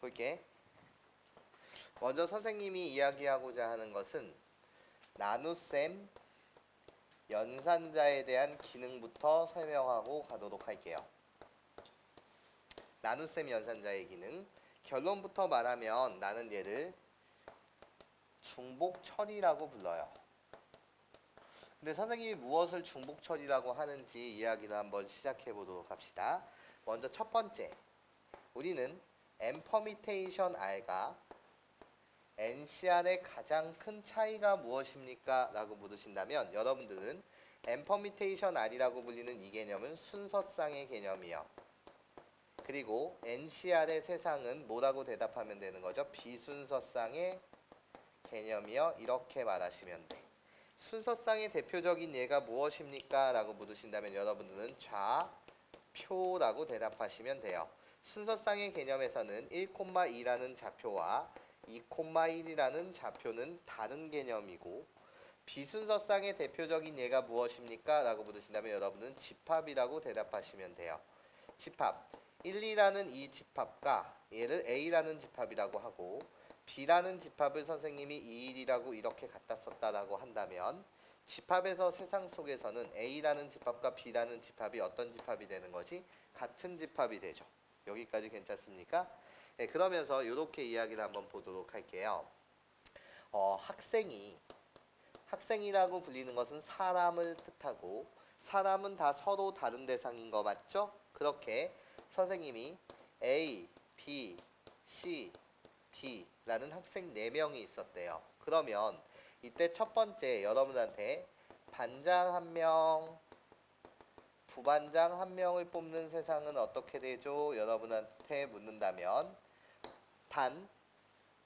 볼게. 먼저 선생님이 이야기하고자 하는 것은 나눗셈 연산자에 대한 기능부터 설명하고 가도록 할게요. 나눗셈 연산자의 기능. 결론부터 말하면 나는 얘를 중복처리라고 불러요. 근데 선생님이 무엇을 중복처리라고 하는지 이야기를 한번 시작해 보도록 합시다. 먼저 첫 번째, 우리는 N퍼미테이션 R과 NCR의 가장 큰 차이가 무엇입니까? 라고 물으신다면 여러분들은 N퍼미테이션 R이라고 불리는 이 개념은 순서쌍의 개념이요. 그리고 NCR의 세상은 뭐라고 대답하면 되는 거죠? 비순서쌍의 개념이요. 이렇게 말하시면 돼. 순서쌍의 대표적인 예가 무엇입니까? 라고 물으신다면 여러분들은 좌표라고 대답하시면 돼요. 순서쌍의 개념에서는 1,2라는 좌표와 2,1이라는 좌표는 다른 개념이고, 비순서쌍의 대표적인 예가 무엇입니까? 라고 물으신다면 여러분은 집합이라고 대답하시면 돼요. 집합 1, 2라는 이 집합과 얘를 A라는 집합이라고 하고 B라는 집합을 선생님이 2, 1이라고 이렇게 갖다 썼다라고 한다면 집합에서 세상 속에서는 A라는 집합과 B라는 집합이 어떤 집합이 되는 거지? 같은 집합이 되죠. 여기까지 괜찮습니까? 네, 그러면서 이렇게 이야기를 한번 보도록 할게요. 학생이라고 불리는 것은 사람을 뜻하고 사람은 다 서로 다른 대상인 거 맞죠? 그렇게 선생님이 A, B, C, D라는 학생 4명이 있었대요. 그러면 이때 첫 번째 여러분한테 반장 1명, 부반장 1명을 뽑는 세상은 어떻게 되죠? 여러분한테 묻는다면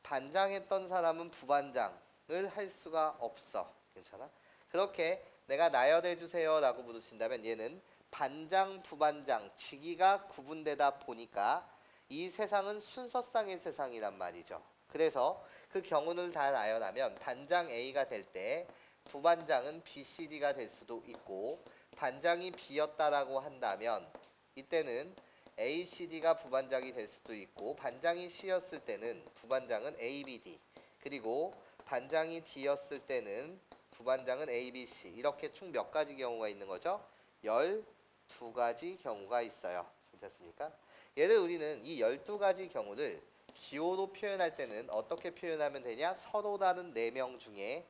반장했던 사람은 부반장을 할 수가 없어. 괜찮아? 그렇게 내가 나열해 주세요 라고 물으신다면 얘는 반장, 부반장, 직위가 구분되다 보니까 이 세상은 순서쌍의 세상이란 말이죠. 그래서 그 경우를 다 나열하면 반장 A가 될 때 부반장은 B, C, D가 될 수도 있고, 반장이 B였다라고 한다면 이때는 A, C, D가 부반장이 될 수도 있고, 반장이 C였을 때는 부반장은 A, B, D, 그리고 반장이 D였을 때는 부반장은 A, B, C. 이렇게 총 몇 가지 경우가 있는 거죠? 12가지 경우가 있어요. 괜찮습니까? 얘를 우리는 이 12가지 경우를 기호로 표현할 때는 어떻게 표현하면 되냐? 서로 다른 4명 중에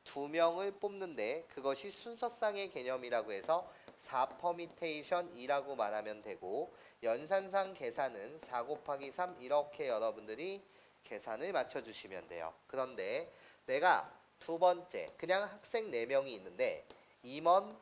2명을 뽑는데 그것이 순서쌍의 개념이라고 해서 4퍼미테이션이라고 말하면 되고, 연산상 계산은 4 곱하기 3 이렇게 여러분들이 계산을 맞춰주시면 돼요. 그런데 내가 두 번째 그냥 학생 4명이 있는데 임원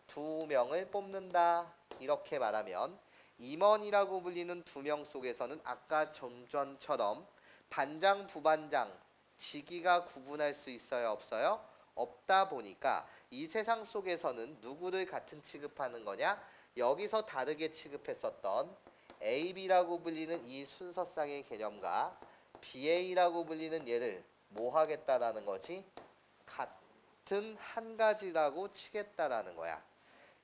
2명을 뽑는다 이렇게 말하면 임원이라고 불리는 2명 속에서는 아까 좀 전처럼 반장, 부반장, 직위가 구분할 수 있어요? 없어요? 없다 보니까 이 세상 속에서는 누구를 같은 취급하는 거냐? 여기서 다르게 취급했었던 AB라고 불리는 이 순서쌍의 개념과 BA라고 불리는 얘를 뭐 하겠다라는 거지? 같은 한 가지라고 치겠다라는 거야.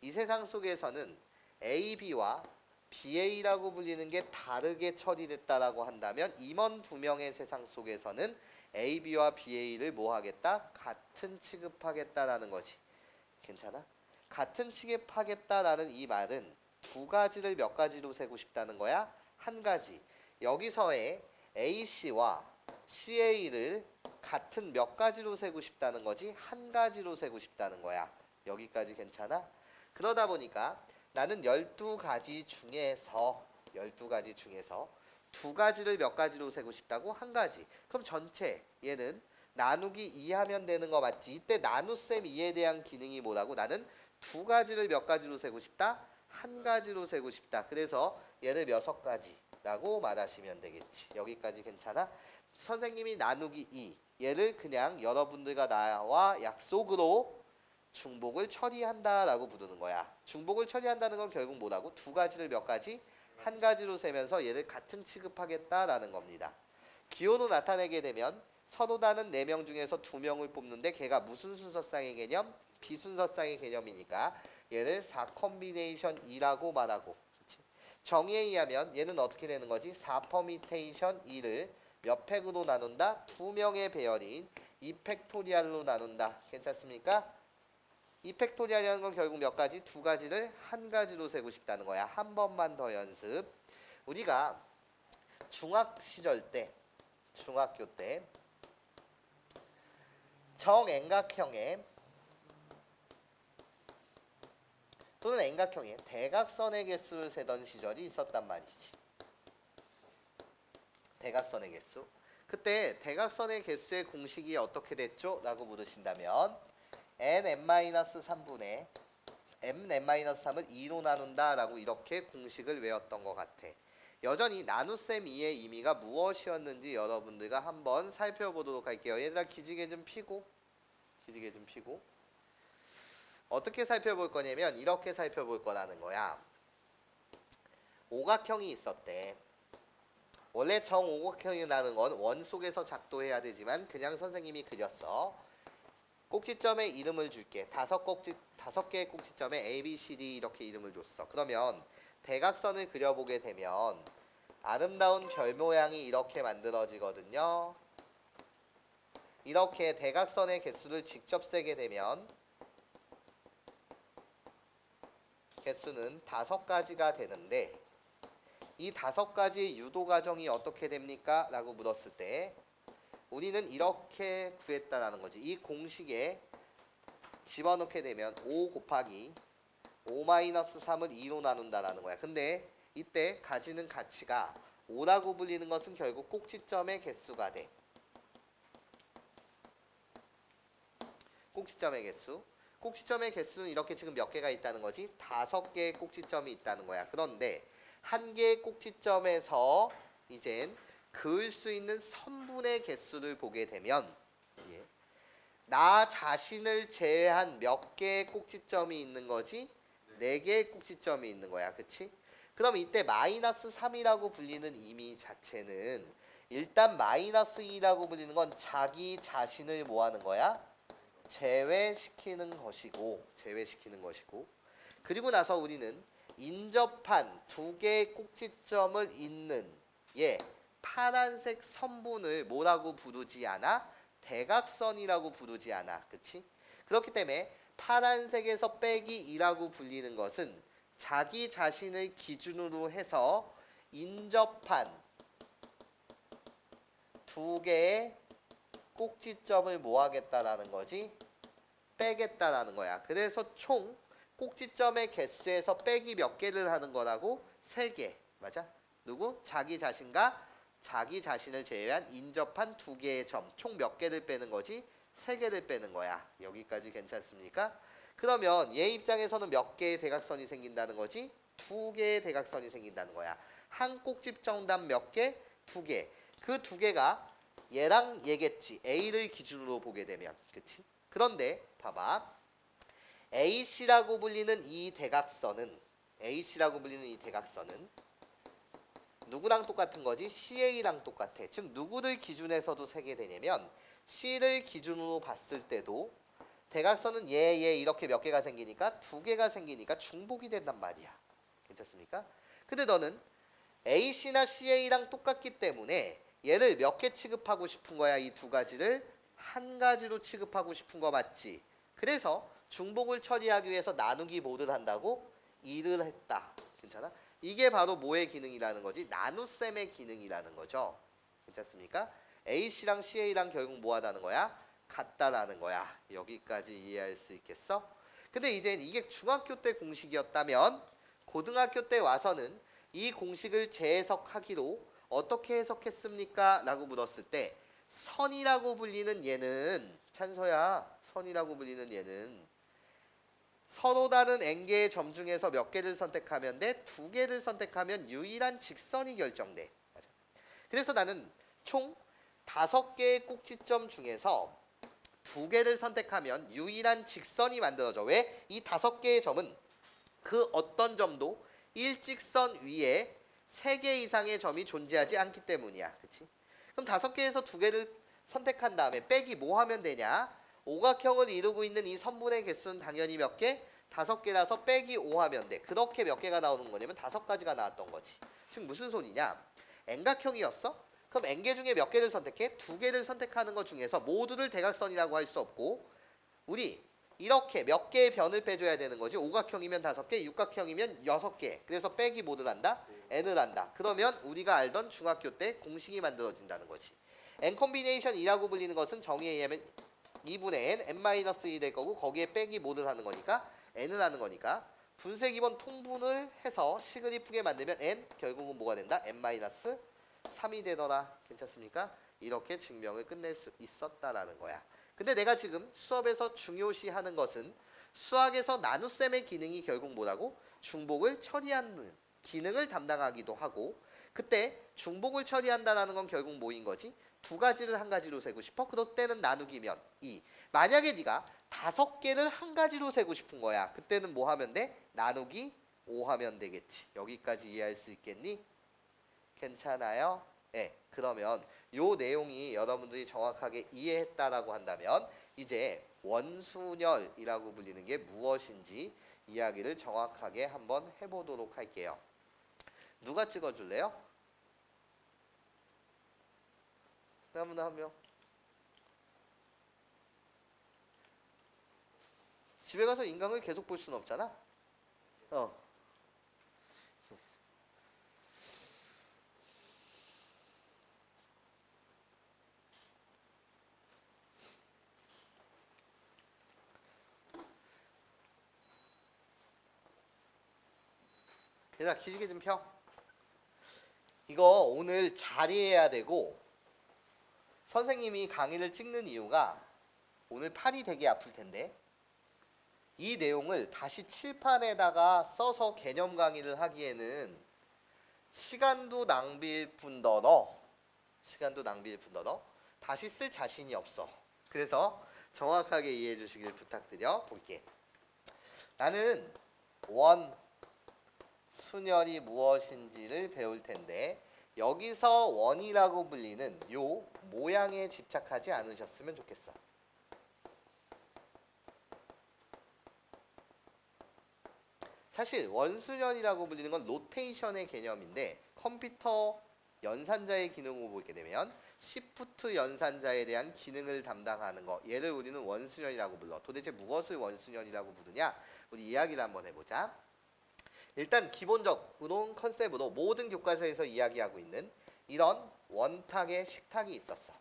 이 세상 속에서는 AB와 BA라고 불리는 게 다르게 처리됐다라고 한다면 임원 2명의 세상 속에서는 AB와 BA를 뭐 하겠다? 같은 취급하겠다라는 거지. 괜찮아? 같은 취급하겠다라는 이 말은 2가지를 몇 가지로 세고 싶다는 거야? 한 가지. 여기서의 AC와 CA를 같은 몇 가지로 세고 싶다는 거지? 한 가지로 세고 싶다는 거야. 여기까지 괜찮아? 그러다 보니까 나는 12가지 중에서 2가지를 몇 가지로 세고 싶다고? 한 가지. 그럼 전체 얘는 나누기 2 하면 되는 거 맞지? 이때 나눗셈 2에 대한 기능이 뭐라고? 나는 2가지를 몇 가지로 세고 싶다? 한 가지로 세고 싶다. 그래서 얘를 6가지라고 말하시면 되겠지. 여기까지 괜찮아? 선생님이 나누기 2 얘를 그냥 여러분들과 나와 약속으로 중복을 처리한다라고 부르는 거야. 중복을 처리한다는 건 결국 뭐라고? 2가지를 몇 가지? 한 가지로 세면서 얘를 같은 취급하겠다라는 겁니다. 기호로 나타내게 되면 서로 다른 4명 중에서 2명을 뽑는데 걔가 무슨 순서쌍의 개념? 비순서쌍의 개념이니까 얘를 4컴비네이션 2라고 말하고, 그치? 정의에 의하면 얘는 어떻게 되는 거지? 4퍼미테이션 2를 몇 팩으로 나눈다? 2명의 배열인 2팩토리알로 나눈다. 괜찮습니까? 2팩토리알이라는 건 결국 몇 가지? 두 가지를 한 가지로 세고 싶다는 거야. 한 번만 더 연습. 우리가 중학 시절 때, 중학교 때 정앵각형의 또는 N각형의 대각선의 개수를 세던 시절이 있었단 말이지. 대각선의 개수. 그때 대각선의 개수의 공식이 어떻게 됐죠? 라고 물으신다면 nn-3분의 mn-3을 2로 나눈다 라고 이렇게 공식을 외웠던 것 같아. 여전히 나눗셈 2의 의미가 무엇이었는지 여러분들과 한번 살펴보도록 할게요. 얘들아 기지개 좀 피고 어떻게 살펴볼 거냐면 이렇게 살펴볼 거라는 거야. 오각형이 있었대. 원래 정오각형이라는 건 원 속에서 작도해야 되지만 그냥 선생님이 그렸어. 꼭지점에 이름을 줄게. 다섯 개의 꼭지점에 A, B, C, D 이렇게 이름을 줬어. 그러면 대각선을 그려보게 되면 아름다운 별 모양이 이렇게 만들어지거든요. 이렇게 대각선의 개수를 직접 세게 되면 개수는 5가지가 되는데 이 5가지의 유도 과정이 어떻게 됩니까? 라고 물었을 때 우리는 이렇게 구했다라는 거지. 이 공식에 집어넣게 되면 5 곱하기 5-3을 2로 나눈다라는 거야. 근데 이때 가지는 가치가 5라고 불리는 것은 결국 꼭지점의 개수가 돼. 꼭지점의 개수. 꼭지점의 개수는 이렇게 지금 몇 개가 있다는 거지? 5개의 꼭지점이 있다는 거야. 그런데 한 개의 꼭지점에서 이젠 그을 수 있는 선분의 개수를 보게 되면 나 자신을 제외한 몇 개의 꼭지점이 있는 거지? 4개의 꼭지점이 있는 거야. 그치? 그럼 이때 -3이라고 불리는 의미 자체는 일단 -2라고 불리는 건 자기 자신을 뭐 하는 거야? 제외시키는 것이고 그리고 나서 우리는 인접한 2개의 꼭지점을 잇는 파란색 선분을 뭐라고 부르지 않아? 대각선이라고 부르지 않아. 그치? 그렇기 때문에 파란색에서 빼기 2라고 불리는 것은 자기 자신을 기준으로 해서 인접한 2개의 꼭지점을 뭐 하겠다라는 거지? 빼겠다라는 거야. 그래서 총 꼭지점의 개수에서 빼기 몇 개를 하는 거라고? 3개. 맞아? 누구? 자기 자신과 자기 자신을 제외한 인접한 2개의 점. 총 몇 개를 빼는 거지? 3개를 빼는 거야. 여기까지 괜찮습니까? 그러면 얘 입장에서는 몇 개의 대각선이 생긴다는 거지? 2개의 대각선이 생긴다는 거야. 한 꼭지점당 몇 개? 2개. 그 2개가 얘랑 얘겠지. A를 기준으로 보게 되면. 그치? 그런데 봐봐. AC라고 불리는 이 대각선은 누구랑 똑같은 거지? CA랑 똑같아. 즉 누구를 기준해서도 세게 되냐면 C를 기준으로 봤을 때도 대각선은 얘 이렇게 몇 개가 생기니까 2개가 생기니까 중복이 된단 말이야. 괜찮습니까? 근데 너는 AC나 CA랑 똑같기 때문에 얘를 몇 개 취급하고 싶은 거야? 이 2가지를 한 가지로 취급하고 싶은 거 맞지? 그래서 중복을 처리하기 위해서 나누기 뭐를 한다고? 2를 했다. 괜찮아? 이게 바로 뭐의 기능이라는 거지? 나눗셈의 기능이라는 거죠. 괜찮습니까? AC랑 CA랑 결국 뭐 하다는 거야? 같다라는 거야. 여기까지 이해할 수 있겠어? 근데 이제 이게 중학교 때 공식이었다면 고등학교 때 와서는 이 공식을 재해석하기로 어떻게 해석했습니까? 라고 물었을 때 선이라고 불리는 얘는 찬서야, 선이라고 불리는 얘는 서로 다른 n개의 점 중에서 몇 개를 선택하면 돼? 2개를 선택하면 유일한 직선이 결정돼. 맞아. 그래서 나는 총 5개의 꼭지점 중에서 2개를 선택하면 유일한 직선이 만들어져. 왜? 이 5개의 점은 그 어떤 점도 일직선 위에 3개 이상의 점이 존재하지 않기 때문이야. 그치? 그럼 5개에서 2개를 선택한 다음에 빼기 뭐 하면 되냐? 오각형을 이루고 있는 이 선분의 개수는 당연히 몇 개? 5개라서 빼기 5 하면 돼. 그렇게 몇 개가 나오는 거냐면 5가지가 나왔던 거지. 지금 무슨 소리냐? N각형이었어? 그럼 N개 중에 몇 개를 선택해? 2개를 선택하는 것 중에서 모두를 대각선이라고 할 수 없고 우리 이렇게 몇 개의 변을 빼줘야 되는 거지. 오각형이면 5개, 육각형이면 6개. 그래서 빼기 뭐를 한다? N을 한다. 그러면 우리가 알던 중학교 때 공식이 만들어진다는 거지. N 콤비네이션이라고 불리는 것은 정의에 의하면 2분의 N, N-1이 될 거고 거기에 빼기 뭐를 하는 거니까 N을 하는 거니까 분쇄 기본 통분을 해서 식을 이쁘게 만들면 N 결국은 뭐가 된다? N-3이 되더라. 괜찮습니까? 이렇게 증명을 끝낼 수 있었다라는 거야. 근데 내가 지금 수업에서 중요시하는 것은 수학에서 나눗셈의 기능이 결국 뭐라고? 중복을 처리하는 기능을 담당하기도 하고 그때 중복을 처리한다는 건 결국 뭐인 거지? 2가지를 한 가지로 세고 싶어? 그럴 때는 나누기면 2. 만약에 네가 5개를 한 가지로 세고 싶은 거야. 그때는 뭐 하면 돼? 나누기 5 하면 되겠지. 여기까지 이해할 수 있겠니? 괜찮아요? 네. 그러면 요 내용이 여러분들이 정확하게 이해했다라고 한다면 이제 원순열이라고 불리는 게 무엇인지 이야기를 정확하게 한번 해보도록 할게요. 누가 찍어줄래요? 아무나 한 명. 집에 가서 인강을 계속 볼 수는 없잖아. 얘들아 기지개 좀 펴. 이거 오늘 자리해야 되고 선생님이 강의를 찍는 이유가 오늘 팔이 되게 아플 텐데 이 내용을 다시 칠판에다가 써서 개념 강의를 하기에는 시간도 낭비일 뿐더러 다시 쓸 자신이 없어. 그래서 정확하게 이해해 주시길 부탁드려 볼게. 나는 원순열이 무엇인지를 배울 텐데 여기서 원이라고 불리는 요 모양에 집착하지 않으셨으면 좋겠어. 사실 원순열이라고 불리는 건 로테이션의 개념인데 컴퓨터 연산자의 기능으로 보게 되면 시프트 연산자에 대한 기능을 담당하는 거 얘를 우리는 원순열이라고 불러. 도대체 무엇을 원순열이라고 부르냐? 우리 이야기를 한번 해보자. 일단 기본적으로 컨셉으로 모든 교과서에서 이야기하고 있는 이런 원탁의 식탁이 있었어.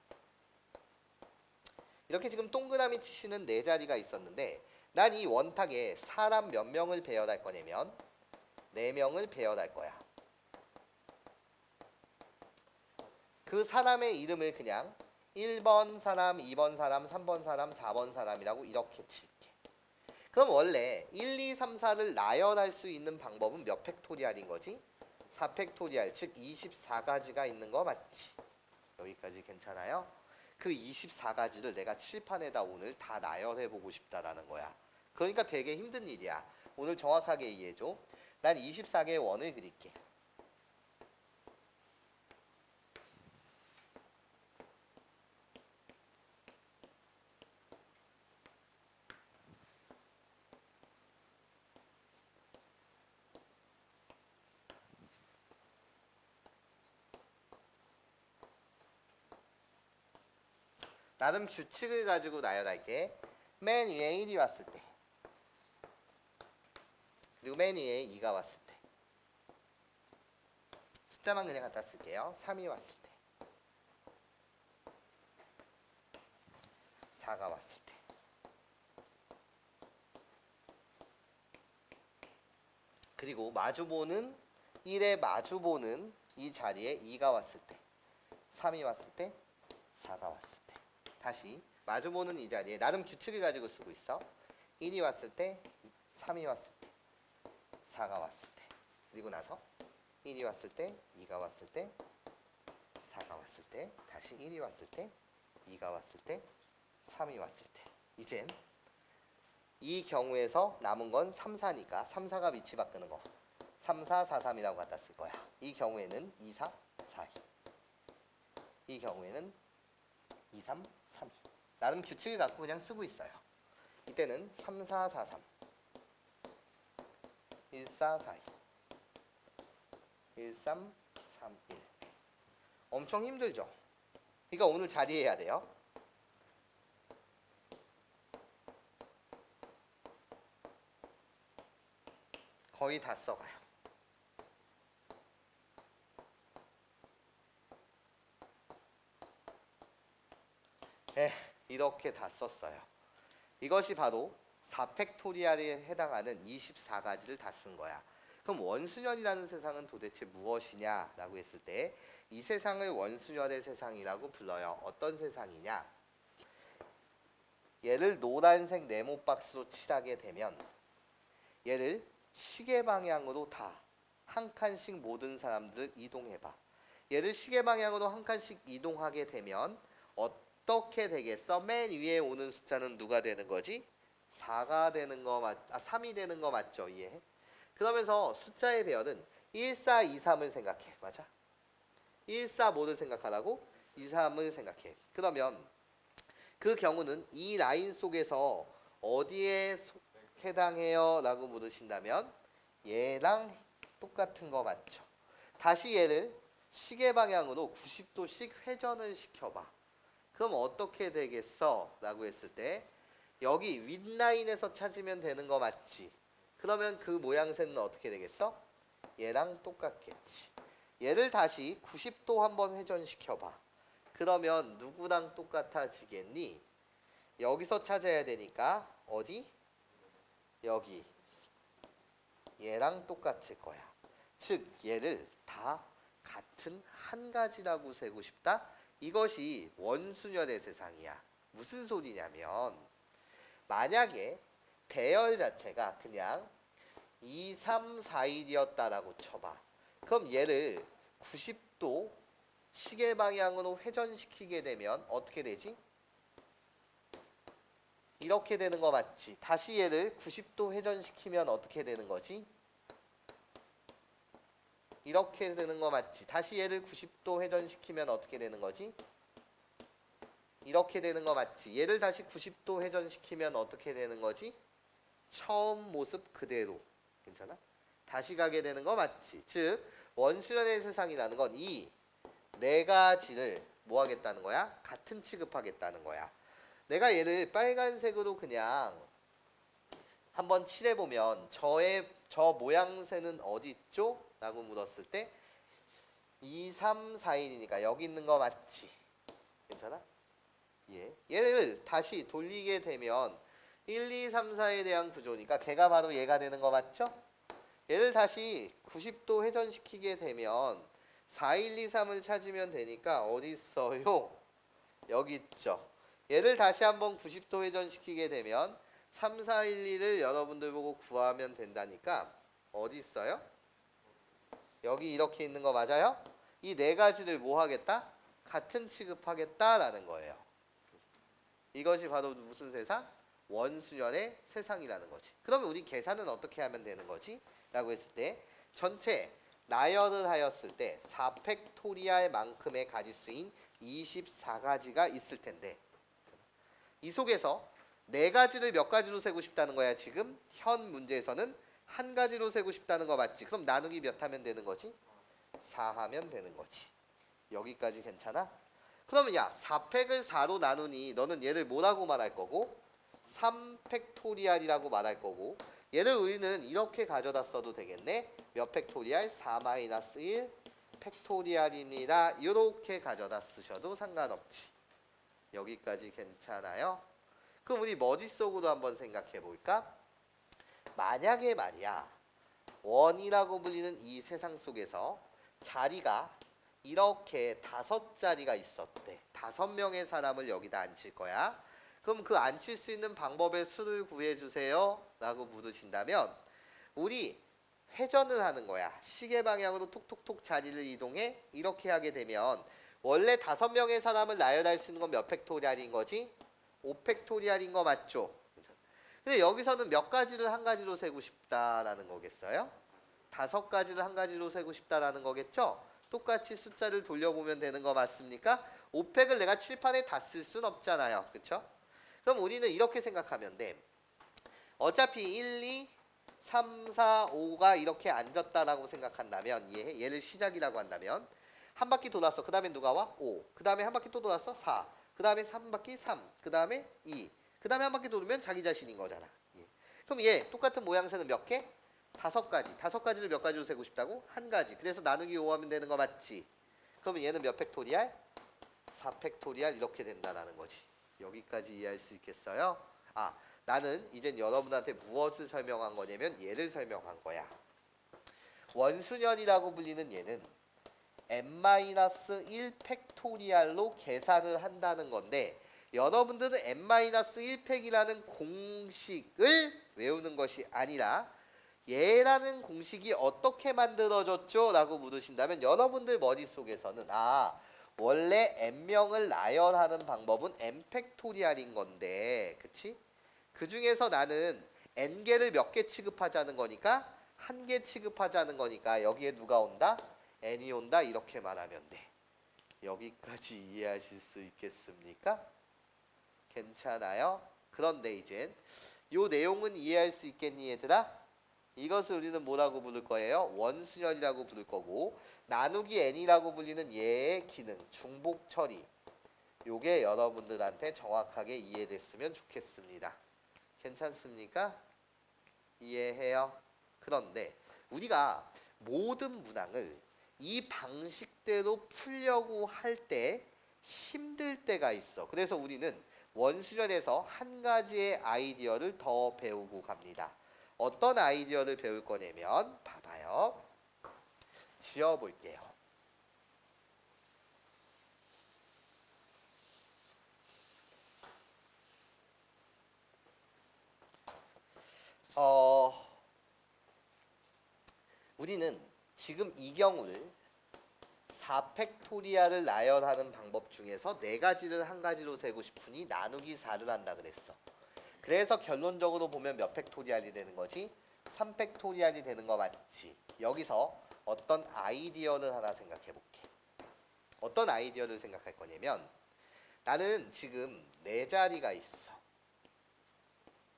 이렇게 지금 동그라미 치시는 4자리가 있었는데 난 이 원탁에 사람 몇 명을 배열할 거냐면 4명을 배열할 거야. 그 사람의 이름을 그냥 1번 사람, 2번 사람, 3번 사람, 4번 사람이라고 이렇게 칠게. 그럼 원래 1, 2, 3, 4를 나열할 수 있는 방법은 몇 팩토리알인 거지? 4팩토리알, 즉 24가지가 있는 거 맞지? 여기까지 괜찮아요? 그 24가지를 내가 칠판에다 오늘 다 나열해보고 싶다라는 거야. 그러니까 되게 힘든 일이야. 오늘 정확하게 이해해줘. 난 24개의 원을 그릴게. 나름 규칙을 가지고 나열할게. 맨 위에 1이 왔을 때 그리고 맨 위에 2가 왔을 때 숫자만 그냥 갖다 쓸게요. 3이 왔을 때 4가 왔을 때 그리고 마주보는 1에 마주보는 이 자리에 2가 왔을 때 3이 왔을 때 4가 왔을 때 다시 마주보는 이 자리에 나름 규칙을 가지고 쓰고 있어. 1이 왔을 때 3이 왔을 때 4가 왔을 때 그리고 나서 1이 왔을 때 2가 왔을 때 4가 왔을 때 다시 1이 왔을 때 2가 왔을 때 3이 왔을 때 이젠 이 경우에서 남은 건 3, 4니까 3, 4가 위치 바꾸는 거 3, 4, 4, 3이라고 갖다 쓸 거야. 이 경우에는 2, 4, 4, 2 이 경우에는 2, 3, 3, 2 나름 규칙을 갖고 그냥 쓰고 있어요. 이때는 3, 4, 4, 3 4, 4, 2 1, 3, 3, 1 엄청 힘들죠? 그러니까 오늘 자리해야 돼요. 거의 다 써가요. 이렇게 다 썼어요. 이것이 바로 4팩토리얼에 해당하는 24가지를 다 쓴 거야. 그럼 원수열이라는 세상은 도대체 무엇이냐라고 했을 때 이 세상을 원수열의 세상이라고 불러요. 어떤 세상이냐? 얘를 노란색 네모 박스로 칠하게 되면 얘를 시계 방향으로 다 한 칸씩 모든 사람들을 이동해봐. 얘를 시계 방향으로 한 칸씩 이동하게 되면 어떻게 되겠어? 맨 위에 오는 숫자는 누가 되는 거지? 4가 되는 거 3이 되는 거 맞죠? 이해해? 그러면서 숫자의 배열은 1, 4, 2, 3을 생각해. 맞아? 1, 4 뭐를 생각하라고? 2, 3을 생각해. 그러면 그 경우는 이 라인 속에서 어디에 해당해요? 라고 물으신다면 얘랑 똑같은 거 맞죠? 다시 얘를 시계 방향으로 90도씩 회전을 시켜봐. 그럼 어떻게 되겠어? 라고 했을 때 여기 윗라인에서 찾으면 되는 거 맞지? 그러면 그 모양새는 어떻게 되겠어? 얘랑 똑같겠지. 얘를 다시 90도 한번 회전시켜봐. 그러면 누구랑 똑같아지겠니? 여기서 찾아야 되니까 어디? 여기. 얘랑 똑같을 거야. 즉 얘를 다 같은 한 가지라고 세고 싶다. 이것이 원수열의 세상이야. 무슨 소리냐면 만약에 배열 자체가 그냥 2, 3, 4, 1이었다라고 쳐봐. 그럼 얘를 90도 시계 방향으로 회전시키게 되면 어떻게 되지? 이렇게 되는 거 맞지? 다시 얘를 90도 회전시키면 어떻게 되는 거지? 이렇게 되는 거 맞지? 다시 얘를 90도 회전시키면 어떻게 되는 거지? 이렇게 되는 거 맞지? 얘를 다시 90도 회전시키면 어떻게 되는 거지? 처음 모습 그대로. 괜찮아? 다시 가게 되는 거 맞지? 즉 원수열의 세상이라는 건 이 네 가지를 뭐 하겠다는 거야? 같은 취급하겠다는 거야. 내가 얘를 빨간색으로 그냥 한번 칠해보면 저 모양새는 어디 있죠? 라고 물었을 때 2, 3, 4, 1이니까 여기 있는 거 맞지? 괜찮아? 예. 얘를 다시 돌리게 되면 1, 2, 3, 4에 대한 구조니까 걔가 바로 얘가 되는 거 맞죠? 얘를 다시 90도 회전시키게 되면 4, 1, 2, 3을 찾으면 되니까 어디 있어요? 여기 있죠. 얘를 다시 한번 90도 회전시키게 되면 3, 4, 1, 2를 여러분들 보고 구하면 된다니까 어디 있어요? 여기 이렇게 있는 거 맞아요? 이 네 가지를 뭐 하겠다? 같은 취급하겠다라는 거예요. 이것이 바로 무슨 세상? 원수열의 세상이라는 거지. 그러면 우리 계산은 어떻게 하면 되는 거지? 라고 했을 때 전체 나열을 하였을 때 4팩토리얼만큼의 가지수인 24가지가 있을 텐데 이 속에서 네 가지를 몇 가지로 세고 싶다는 거야. 지금 현 문제에서는 한 가지로 세고 싶다는 거 맞지? 그럼 나누기 몇 하면 되는 거지? 4 하면 되는 거지. 여기까지 괜찮아? 그러면 야 4팩을 4로 나누니 너는 얘를 뭐라고 말할 거고 3팩토리얼이라고 말할 거고 얘를 우리는 이렇게 가져다 써도 되겠네. 몇 팩토리얼? 4-1 팩토리얼입니다. 이렇게 가져다 쓰셔도 상관없지. 여기까지 괜찮아요? 그럼 우리 머릿속으로 한번 생각해 볼까? 만약에 말이야 원이라고 불리는 이 세상 속에서 자리가 이렇게 5자리가 있었대. 5명의 사람을 여기다 앉힐 거야. 그럼 그 앉힐 수 있는 방법의 수를 구해주세요 라고 물으신다면 우리 회전을 하는 거야. 시계 방향으로 톡톡톡 자리를 이동해. 이렇게 하게 되면 원래 5명의 사람을 나열할 수 있는 건 몇 팩토리얼인 거지? 5팩토리얼인 거 맞죠? 근데 여기서는 몇 가지를 한 가지로 세고 싶다라는 거겠어요? 5가지를 한 가지로 세고 싶다라는 거겠죠? 똑같이 숫자를 돌려보면 되는 거 맞습니까? 5팩을 내가 칠판에 다 쓸 순 없잖아요. 그렇죠? 그럼 우리는 이렇게 생각하면 돼. 어차피 1, 2, 3, 4, 5가 이렇게 앉았다라고 생각한다면 얘를 시작이라고 한다면 한 바퀴 돌았어. 그 다음에 누가 와? 5. 그 다음에 한 바퀴 또 돌았어. 4. 그 다음에 3바퀴 3. 그 다음에 2. 그 다음에 한 바퀴 돌면 자기 자신인 거잖아. 예. 그럼 얘 똑같은 모양새는 몇 개? 5가지. 5가지를 몇 가지로 세고 싶다고? 한 가지. 그래서 나누기 5 하면 되는 거 맞지? 그러면 얘는 몇 팩토리알? 4팩토리알 이렇게 된다라는 거지. 여기까지 이해할 수 있겠어요? 아, 나는 이젠 여러분한테 무엇을 설명한 거냐면 얘를 설명한 거야. 원수열이라고 불리는 얘는 n-1 팩토리알로 계산을 한다는 건데 여러분들은 n-1 팩이라는 공식을 외우는 것이 아니라 얘라는 공식이 어떻게 만들어졌죠? 라고 물으신다면 여러분들 머릿속에서는 원래 n명을 나열하는 방법은 n 팩토리알인 건데 그치? 그 중에서 나는 n개를 몇 개 취급하자는 거니까 한 개 취급하자는 거니까 여기에 누가 온다? n이 온다 이렇게 말하면 돼. 여기까지 이해하실 수 있겠습니까? 괜찮아요? 그런데 이젠 요 내용은 이해할 수 있겠니 얘들아? 이것을 우리는 뭐라고 부를 거예요? 원수열이라고 부를 거고 나누기 n이라고 불리는 얘의 기능 중복 처리 요게 여러분들한테 정확하게 이해됐으면 좋겠습니다. 괜찮습니까? 이해해요? 그런데 우리가 모든 문항을 이 방식대로 풀려고 할 때 힘들 때가 있어. 그래서 우리는 원수련에서 한 가지의 아이디어를 더 배우고 갑니다. 어떤 아이디어를 배울 거냐면 봐봐요. 지어볼게요. 우리는 지금 이 경우를 4팩토리알을 나열하는 방법 중에서 4가지를 한 가지로 세고 싶으니 나누기 4를 한다 그랬어. 그래서 결론적으로 보면 몇 팩토리알이 되는 거지? 3팩토리알이 되는 거 맞지? 여기서 어떤 아이디어를 하나 생각해 볼게. 어떤 아이디어를 생각할 거냐면 나는 지금 4자리가 있어.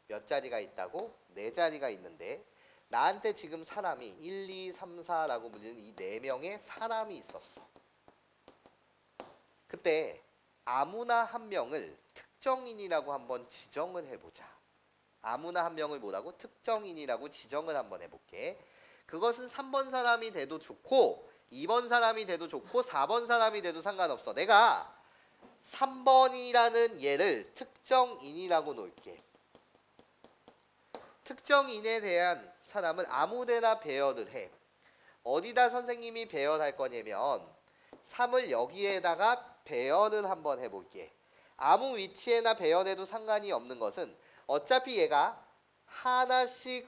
몇 자리가 있다고? 4자리가 있는데 나한테 지금 사람이 1, 2, 3, 4라고 불리는 이 4명의 사람이 있었어. 그때 아무나 한 명을 특정인이라고 한번 지정을 해보자. 아무나 한 명을 뭐라고? 특정인이라고 지정을 한번 해볼게. 그것은 3번 사람이 돼도 좋고 2번 사람이 돼도 좋고 4번 사람이 돼도 상관없어. 내가 3번이라는 얘를 특정인이라고 놓을게. 특정인에 대한 사람을 아무데나 배열을 해. 어디다 선생님이 배열할 거냐면 3을 여기에다가 배열을 한번 해볼게. 아무 위치에나 배열해도 상관이 없는 것은 어차피 얘가 하나씩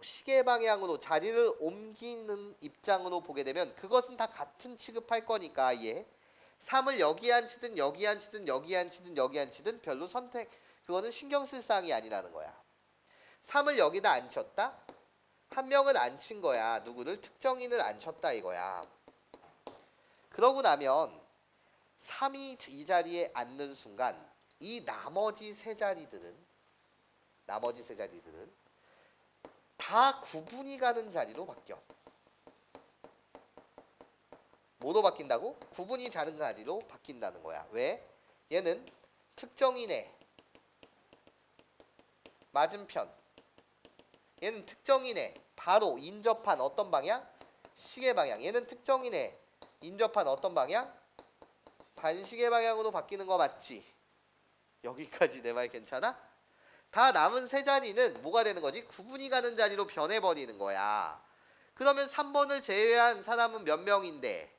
시계 방향으로 자리를 옮기는 입장으로 보게 되면 그것은 다 같은 취급할 거니까 얘 3을 여기 앉히든 여기 앉히든 여기 앉히든 여기 앉히든 별로 그거는 신경 쓸 사항이 아니라는 거야. 3을 여기다 앉혔다? 한 명을 앉힌 거야. 누구를? 특정인을 앉혔다 이거야. 그러고 나면 3이 이 자리에 앉는 순간 이 나머지 세 자리들은 다 구분이 가는 자리로 바뀌어. 뭐로 바뀐다고? 구분이 가는 자리로 바뀐다는 거야. 왜? 얘는 특정인의 맞은편, 얘는 특정인의 바로 인접한 어떤 방향? 시계 방향. 얘는 특정인의 인접한 어떤 방향? 반시계 방향으로 바뀌는 거 맞지? 여기까지 내 말 괜찮아? 다 남은 세 자리는 뭐가 되는 거지? 구분이 가는 자리로 변해버리는 거야. 그러면 3번을 제외한 사람은 몇 명인데?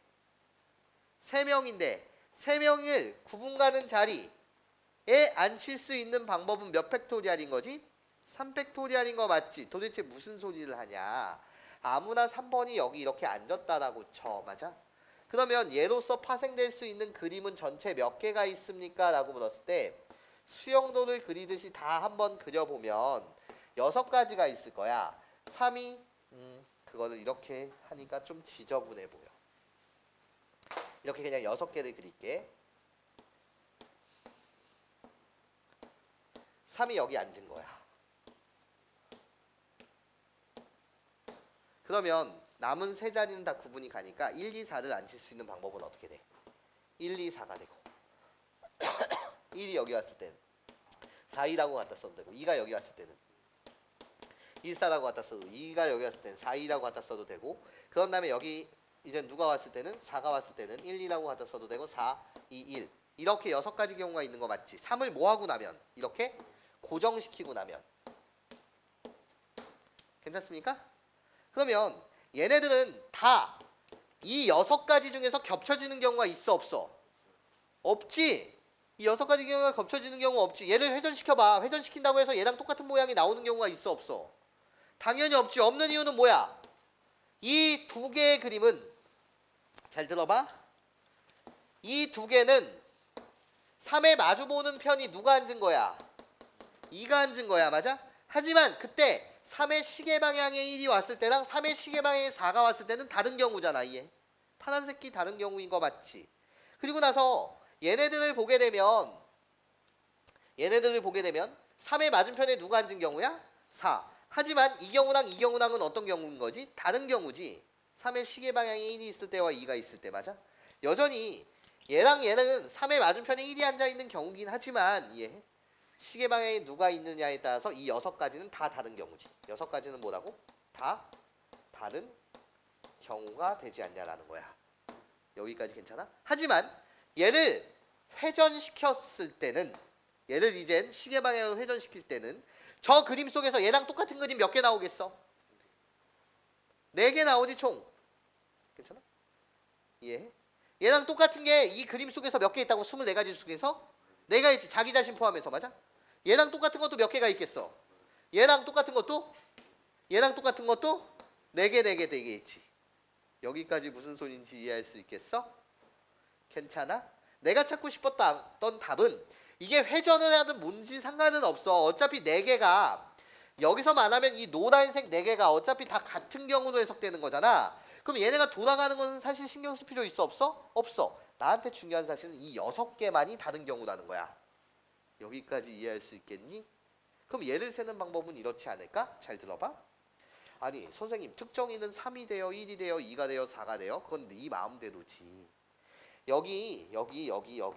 3명인데 3명을 구분 가는 자리에 앉힐 수 있는 방법은 몇 팩토리알인 거지? 3팩토리알인 거 맞지? 도대체 무슨 소리를 하냐? 아무나 3번이 여기 이렇게 앉았다라고 쳐. 맞아? 그러면 얘로서 파생될 수 있는 그림은 전체 몇 개가 있습니까? 라고 물었을 때 수영도를 그리듯이 다 한번 그려보면 6가지가 있을 거야. 3이 그거를 이렇게 하니까 좀 지저분해 보여. 이렇게 그냥 6개를 그릴게. 3이 여기 앉은 거야. 그러면 남은 세 자리는 다 구분이 가니까 1, 2, 4를 안 칠 수 있는 방법은 어떻게 돼? 1, 2, 4가 되고 1이 여기 왔을 때는 4, 2라고 갖다 써도 되고 2가 여기 왔을 때는 1, 4라고 갖다 써도 2가 여기 왔을 때는 4, 2라고 갖다 써도 되고 그런 다음에 여기 이제 누가 왔을 때는 4가 왔을 때는 1, 2라고 갖다 써도 되고 4, 2, 1 이렇게 6가지 경우가 있는 거 맞지? 3을 뭐 하고 나면 이렇게 고정시키고 나면 괜찮습니까? 그러면 얘네들은 다 이 6가지 중에서 겹쳐지는 경우가 있어 없어? 없지. 이 6가지 경우가 겹쳐지는 경우 없지. 얘를 회전시켜봐. 회전시킨다고 해서 얘랑 똑같은 모양이 나오는 경우가 있어 없어? 당연히 없지. 없는 이유는 뭐야? 이 두 개의 그림은 잘 들어봐. 이 두 개는 3에 마주보는 편이 누가 앉은 거야? 2가 앉은 거야. 맞아? 하지만 그때 3의 시계 방향의 1이 왔을 때랑 3의 시계 방향의 4가 왔을 때는 다른 경우잖아. 이해? 파란색이 다른 경우인 거 맞지? 그리고 나서 얘네들을 보게 되면 3의 맞은편에 누가 앉은 경우야? 4. 하지만 이 경우랑은 어떤 경우인 거지? 다른 경우지. 3의 시계 방향에 1이 있을 때와 2가 있을 때 맞아? 여전히 얘랑 얘는 3의 맞은편에 1이 앉아 있는 경우긴 하지만 이해해? 시계 방향에 누가 있느냐에 따라서 이 6가지는 다 다른 경우지. 6가지는 뭐라고? 다 다른 경우가 되지 않냐라는 거야. 여기까지 괜찮아? 하지만 얘를 회전시켰을 때는 얘를 이젠 시계 방향으로 회전시킬 때는 저 그림 속에서 얘랑 똑같은 그림 몇 개 나오겠어? 4개 나오지 총. 괜찮아? 이해해? 얘랑 똑같은 게 이 그림 속에서 몇 개 있다고? 24가지 중에서 4가 있지. 자기 자신 포함해서 맞아? 얘랑 똑같은 것도 몇 개가 있겠어? 얘랑 똑같은 것도 4개 있지. 여기까지 무슨 소리인지 이해할 수 있겠어? 괜찮아? 내가 찾고 싶었던 답은 이게 회전을 하든 뭔지 상관은 없어. 어차피 4개가 여기서 말하면 이 노란색 4개가 어차피 다 같은 경우로 해석되는 거잖아. 그럼 얘네가 돌아가는 건 사실 신경 쓸 필요 있어 없어? 없어. 나한테 중요한 사실은 이 6개만이 다른 경우라는 거야. 여기까지 이해할 수 있겠니? 그럼 얘를 세는 방법은 이렇지 않을까? 잘 들어봐. 아니 선생님 특정인은 3이 돼요 1이 돼요 2가 돼요 4가 돼요? 그건 네 마음대로지. 여기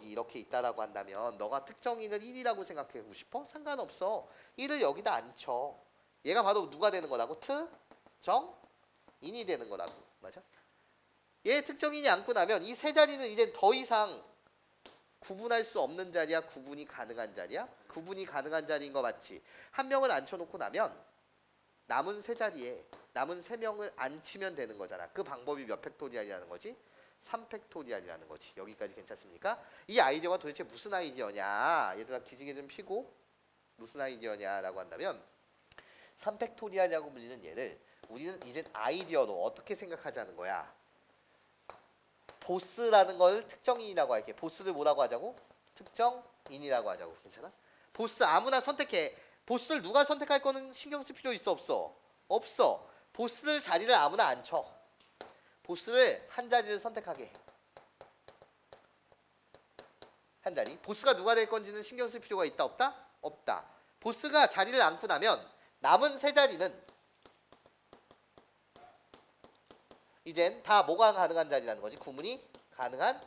이렇게 있다라고 한다면 너가 특정인을 1이라고 생각하고 싶어? 상관없어. 1을 여기다 앉혀. 얘가 바로 누가 되는 거라고? 특정인이 되는 거라고. 맞아? 얘 특정인이 앉고 나면 이 세 자리는 이제 더 이상 구분할 수 없는 자리야? 구분이 가능한 자리야? 구분이 가능한 자리인 거 맞지? 한 명을 앉혀놓고 나면 남은 세 자리에 남은 3명을 앉히면 되는 거잖아. 그 방법이 몇 팩토리얼이라는 거지? 3팩토리얼이라는 거지. 여기까지 괜찮습니까? 이 아이디어가 도대체 무슨 아이디어냐? 얘들아 기지개 좀 피고 무슨 아이디어냐라고 한다면 3팩토리얼이라고 불리는 얘를 우리는 이제 아이디어로 어떻게 생각하자는 거야? 보스라는 걸 특정인이라고 할게. 보스를 뭐라고 하자고? 특정인이라고 하자고. 괜찮아? 보스 아무나 선택해. 보스를 누가 선택할 거는 신경 쓸 필요 있어 없어? 없어. 보스를 자리를 아무나 앉혀. 보스를 한 자리를 선택하게 해. 한 자리. 보스가 누가 될 건지는 신경 쓸 필요가 있다 없다? 없다. 보스가 자리를 앉고 나면 남은 세 자리는 이젠 다 뭐가 가능한 자리라는 거지? 구분이 가능한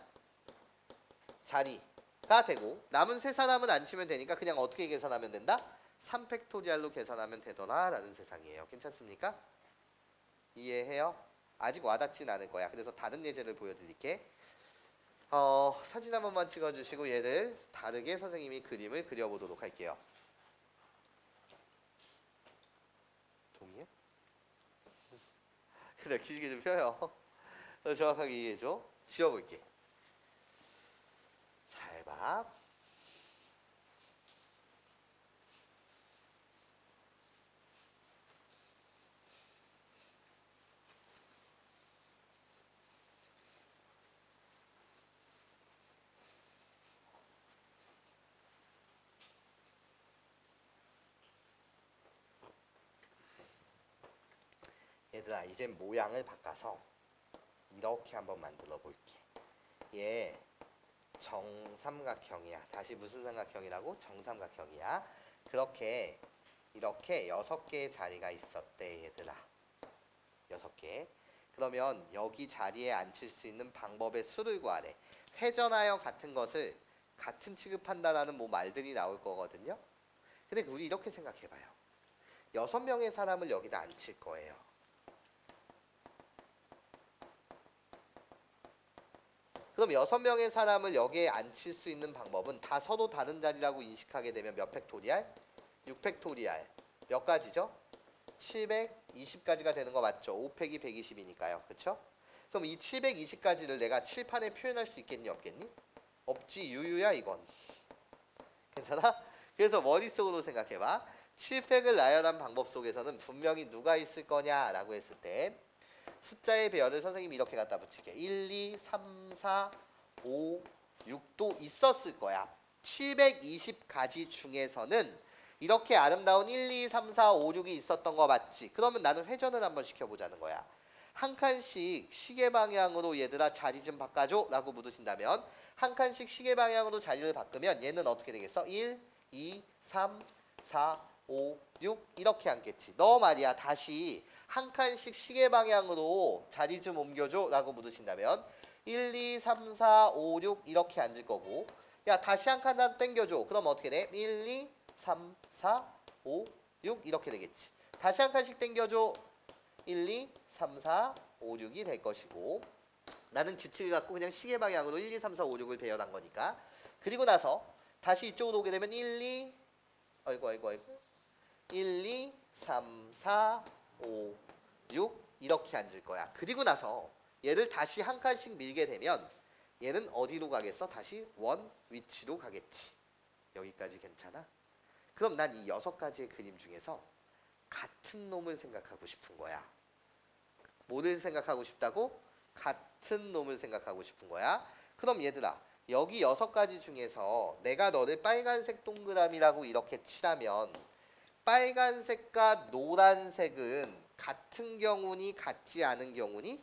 자리가 되고 남은 세 사람은 앉히면 되니까 그냥 어떻게 계산하면 된다? 3팩토리얼로 계산하면 되더라 라는 세상이에요. 괜찮습니까? 이해해요? 아직 와닿진 않을 거야. 그래서 다른 예제를 보여드릴게. 사진 한 번만 찍어주시고 얘를 다르게 선생님이 그림을 그려보도록 할게요. 동의해? 그래 기지개 좀 펴요. 정확하게 이해해줘. 지워볼게. 잘 봐. 얘들아 이제 모양을 바꿔서 이렇게 한번 만들어 볼게. 얘 정삼각형이야. 다시 무슨 삼각형이라고? 정삼각형이야. 그렇게 이렇게 6개의 자리가 있었대 얘들아. 6개. 그러면 여기 자리에 앉힐 수 있는 방법의 수를 구하래. 회전하여 같은 것을 같은 취급한다라는 뭐 말들이 나올 거거든요. 근데 우리 이렇게 생각해봐요. 6명의 사람을 여기다 앉힐 거예요. 그럼 6명의 사람을 여기에 앉힐 수 있는 방법은 다 서로 다른 자리라고 인식하게 되면 몇 팩토리알? 6팩토리알. 몇 가지죠? 720가지가 되는 거 맞죠? 5팩이 120이니까요. 그렇죠? 그럼 이 720가지를 내가 칠판에 표현할 수 있겠니 없겠니? 없지. 유유야 이건. 괜찮아? 그래서 머릿속으로 생각해봐. 7팩을 나열한 방법 속에서는 분명히 누가 있을 거냐라고 했을 때 숫자의 배열을 선생님이 이렇게 갖다 붙일게. 1, 2, 3, 4, 5, 6도 있었을 거야. 720가지 중에서는 이렇게 아름다운 1, 2, 3, 4, 5, 6이 있었던 거 맞지? 그러면 나는 회전을 한번 시켜보자는 거야. 한 칸씩 시계 방향으로 얘들아 자리 좀 바꿔줘 라고 묻으신다면 한 칸씩 시계 방향으로 자리를 바꾸면 얘는 어떻게 되겠어? 1, 2, 3, 4, 5, 6 이렇게 앉겠지. 너 말이야 다시 한 칸씩 시계 방향으로 자리 좀 옮겨줘 라고 묻으신다면 1, 2, 3, 4, 5, 6 이렇게 앉을 거고 야 다시 한 칸 땡겨줘. 그럼 어떻게 돼? 1, 2, 3, 4, 5, 6 이렇게 되겠지. 다시 한 칸씩 땡겨줘. 1, 2, 3, 4, 5, 6이 될 것이고 나는 규칙을 갖고 그냥 시계 방향으로 1, 2, 3, 4, 5, 6을 배열한 거니까 그리고 나서 다시 이쪽으로 오게 되면 1, 2 아이고 1, 2, 3, 4, 5, 6 이렇게 앉을 거야. 그리고 나서 얘를 다시 한 칸씩 밀게 되면 얘는 어디로 가겠어? 다시 원 위치로 가겠지. 여기까지 괜찮아? 그럼 난 이 6가지의 그림 중에서 같은 놈을 생각하고 싶은 거야. 뭐를 생각하고 싶다고? 같은 놈을 생각하고 싶은 거야. 그럼 얘들아 여기 6가지 중에서 내가 너를 빨간색 동그라미라고 이렇게 칠하면 빨간색과 노란색은 같은 경우니 같지 않은 경우니?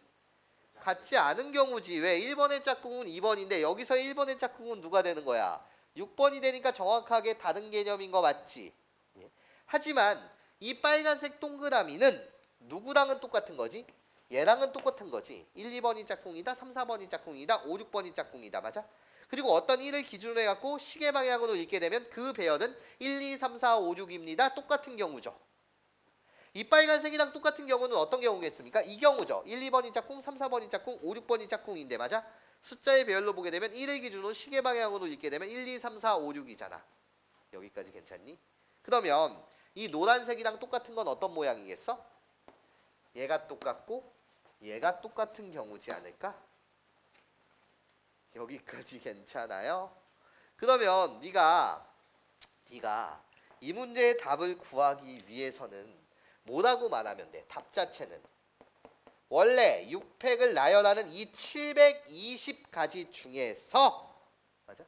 같지 않은 경우지. 왜? 1번의 짝꿍은 2번인데 여기서 1번의 짝꿍은 누가 되는 거야? 6번이 되니까 정확하게 다른 개념인 거 맞지? 예. 하지만 이 빨간색 동그라미는 누구랑은 똑같은 거지? 얘랑은 똑같은 거지. 1, 2번이 짝꿍이다. 3, 4번이 짝꿍이다. 5, 6번이 짝꿍이다. 맞아? 그리고 어떤 1을 기준으로 해갖고 시계 방향으로 읽게 되면 그 배열은 1, 2, 3, 4, 5, 6입니다. 똑같은 경우죠. 이 빨간색이랑 똑같은 경우는 어떤 경우겠습니까? 이 경우죠. 1, 2번이 짝꿍, 3, 4번이 짝꿍, 5, 6번이 짝꿍인데 맞아? 숫자의 배열로 보게 되면 1을 기준으로 시계 방향으로 읽게 되면 1, 2, 3, 4, 5, 6이잖아. 여기까지 괜찮니? 그러면 이 노란색이랑 똑같은 건 어떤 모양이겠어? 얘가 똑같고 얘가 똑같은 경우지 않을까? 여기까지 괜찮아요? 그러면 네가 이 문제의 답을 구하기 위해서는 뭐라고 말하면 돼? 답 자체는 원래 6팩을 나열하는 이 720가지 중에서 맞아?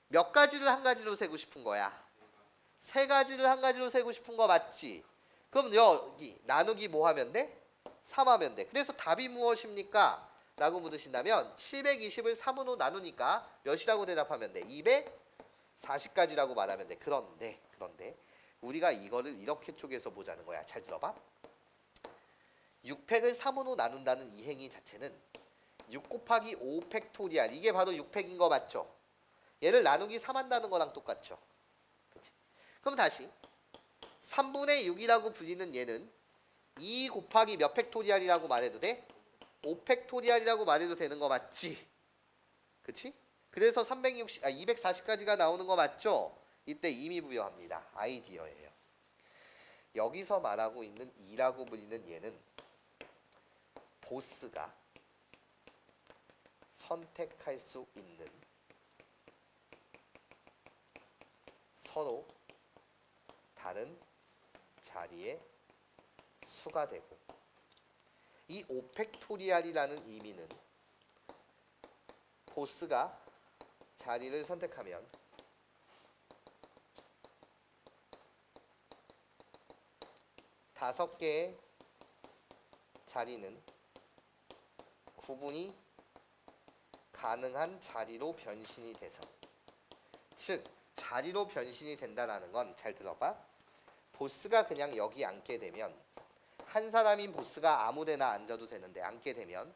몇 가지를 한 가지로 세고 싶은 거야? 3가지를 한 가지로 세고 싶은 거 맞지? 그럼 여기 나누기 뭐 하면 돼? 3 하면 돼. 그래서 답이 무엇입니까? 라고 묻으신다면 720을 3으로 나누니까 몇이라고 대답하면 돼? 240가지라고 말하면 돼. 그런데 우리가 이거를 이렇게 쪼개서 보자는 거야. 잘 들어봐. 6팩을 3으로 나눈다는 이 행위 자체는 6 곱하기 5 팩토리알 이게 바로 6팩인 거 맞죠? 얘를 나누기 3 한다는 거랑 똑같죠? 그치? 그럼 다시 3분의 6이라고 불리는 얘는 2 곱하기 몇 팩토리알이라고 말해도 돼? 5 팩토리알이라고 말해도 되는 거 맞지? 그치? 그래서 240까지가 나오는 거 맞죠? 이때 의미 부여합니다. 아이디어예요. 여기서 말하고 있는 2라고 불리는 얘는 보스가 선택할 수 있는 서로 다른 자리의 수가 되고 이 5팩토리알이라는 의미는 보스가 자리를 선택하면 다섯 개의 자리는 구분이 가능한 자리로 변신이 돼서 즉 자리로 변신이 된다는 건 잘 들어봐. 보스가 그냥 여기 앉게 되면 한 사람인 보스가 아무데나 앉아도 되는데 앉게 되면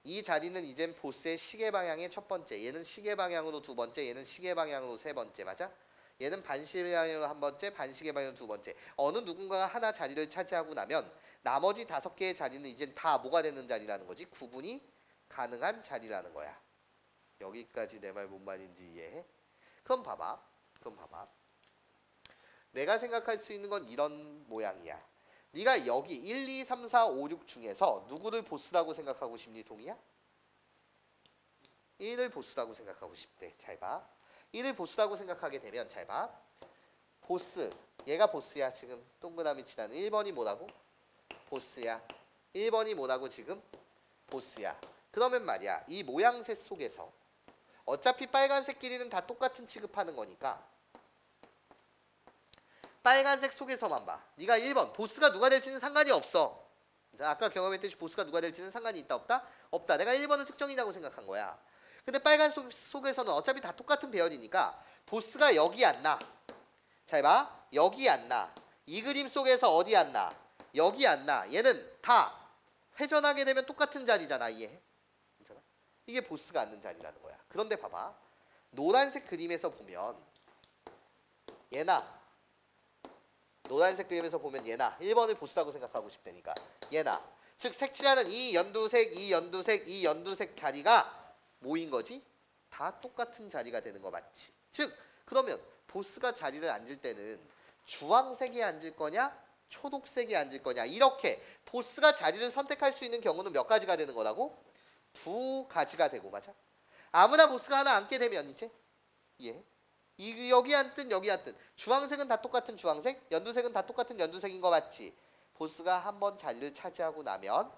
이 자리는 이젠 보스의 시계 방향의 첫 번째, 얘는 시계 방향으로 두 번째, 얘는 시계 방향으로 세 번째, 맞아? 얘는 반시계 방향으로 한 번째, 반시계 방향으로 두 번째. 어느 누군가가 하나 자리를 차지하고 나면 나머지 5개의 자리는 이젠 다 뭐가 되는 자리라는 거지? 구분이 가능한 자리라는 거야. 여기까지 내 말 뭔 말인지 이해해? 그럼 봐봐. 내가 생각할 수 있는 건 이런 모양이야. 네가 여기 1, 2, 3, 4, 5, 6 중에서 누구를 보스라고 생각하고 싶니? 동이야? 1을 보스라고 생각하고 싶대. 잘 봐. 1을 보스라고 생각하게 되면 잘 봐. 보스. 얘가 보스야. 지금 동그라미 칠하는 1번이 뭐라고? 보스야. 1번이 뭐라고 지금? 보스야. 그러면 말이야. 이 모양새 속에서 어차피 빨간색 길이는 다 똑같은 취급하는 거니까 빨간색 속에서만 봐. 네가 1번 보스가 누가 될지는 상관이 없어. 자, 아까 경험했듯이 보스가 누가 될지는 상관이 있다 없다? 없다. 내가 1번을 특정이라고 생각한 거야. 근데 빨간 속에서는 어차피 다 똑같은 배열이니까 보스가 여기 앉나? 잘 봐. 여기 앉나? 이 그림 속에서 어디 앉나? 여기 앉나? 얘는 다 회전하게 되면 똑같은 자리잖아. 이해해? 괜찮아? 이게 보스가 앉는 자리라는 거야. 그런데 봐봐. 노란색 그림에서 보면 얘나 노란색 그림에서 보면 얘나 1번을 보스라고 생각하고 싶다니까 얘나 즉 색칠하는 이 연두색 이 연두색 이 연두색 자리가 뭐인 거지? 다 똑같은 자리가 되는 거 맞지? 즉 그러면 보스가 자리를 앉을 때는 주황색이 앉을 거냐 초록색이 앉을 거냐 이렇게 보스가 자리를 선택할 수 있는 경우는 몇 가지가 되는 거라고? 2가지가 되고 맞아? 아무나 보스가 하나 앉게 되면 이제 예. 여기 앉든 여기 앉든 주황색은 다 똑같은 주황색, 연두색은 다 똑같은 연두색인 거 맞지? 보스가 한번 자리를 차지하고 나면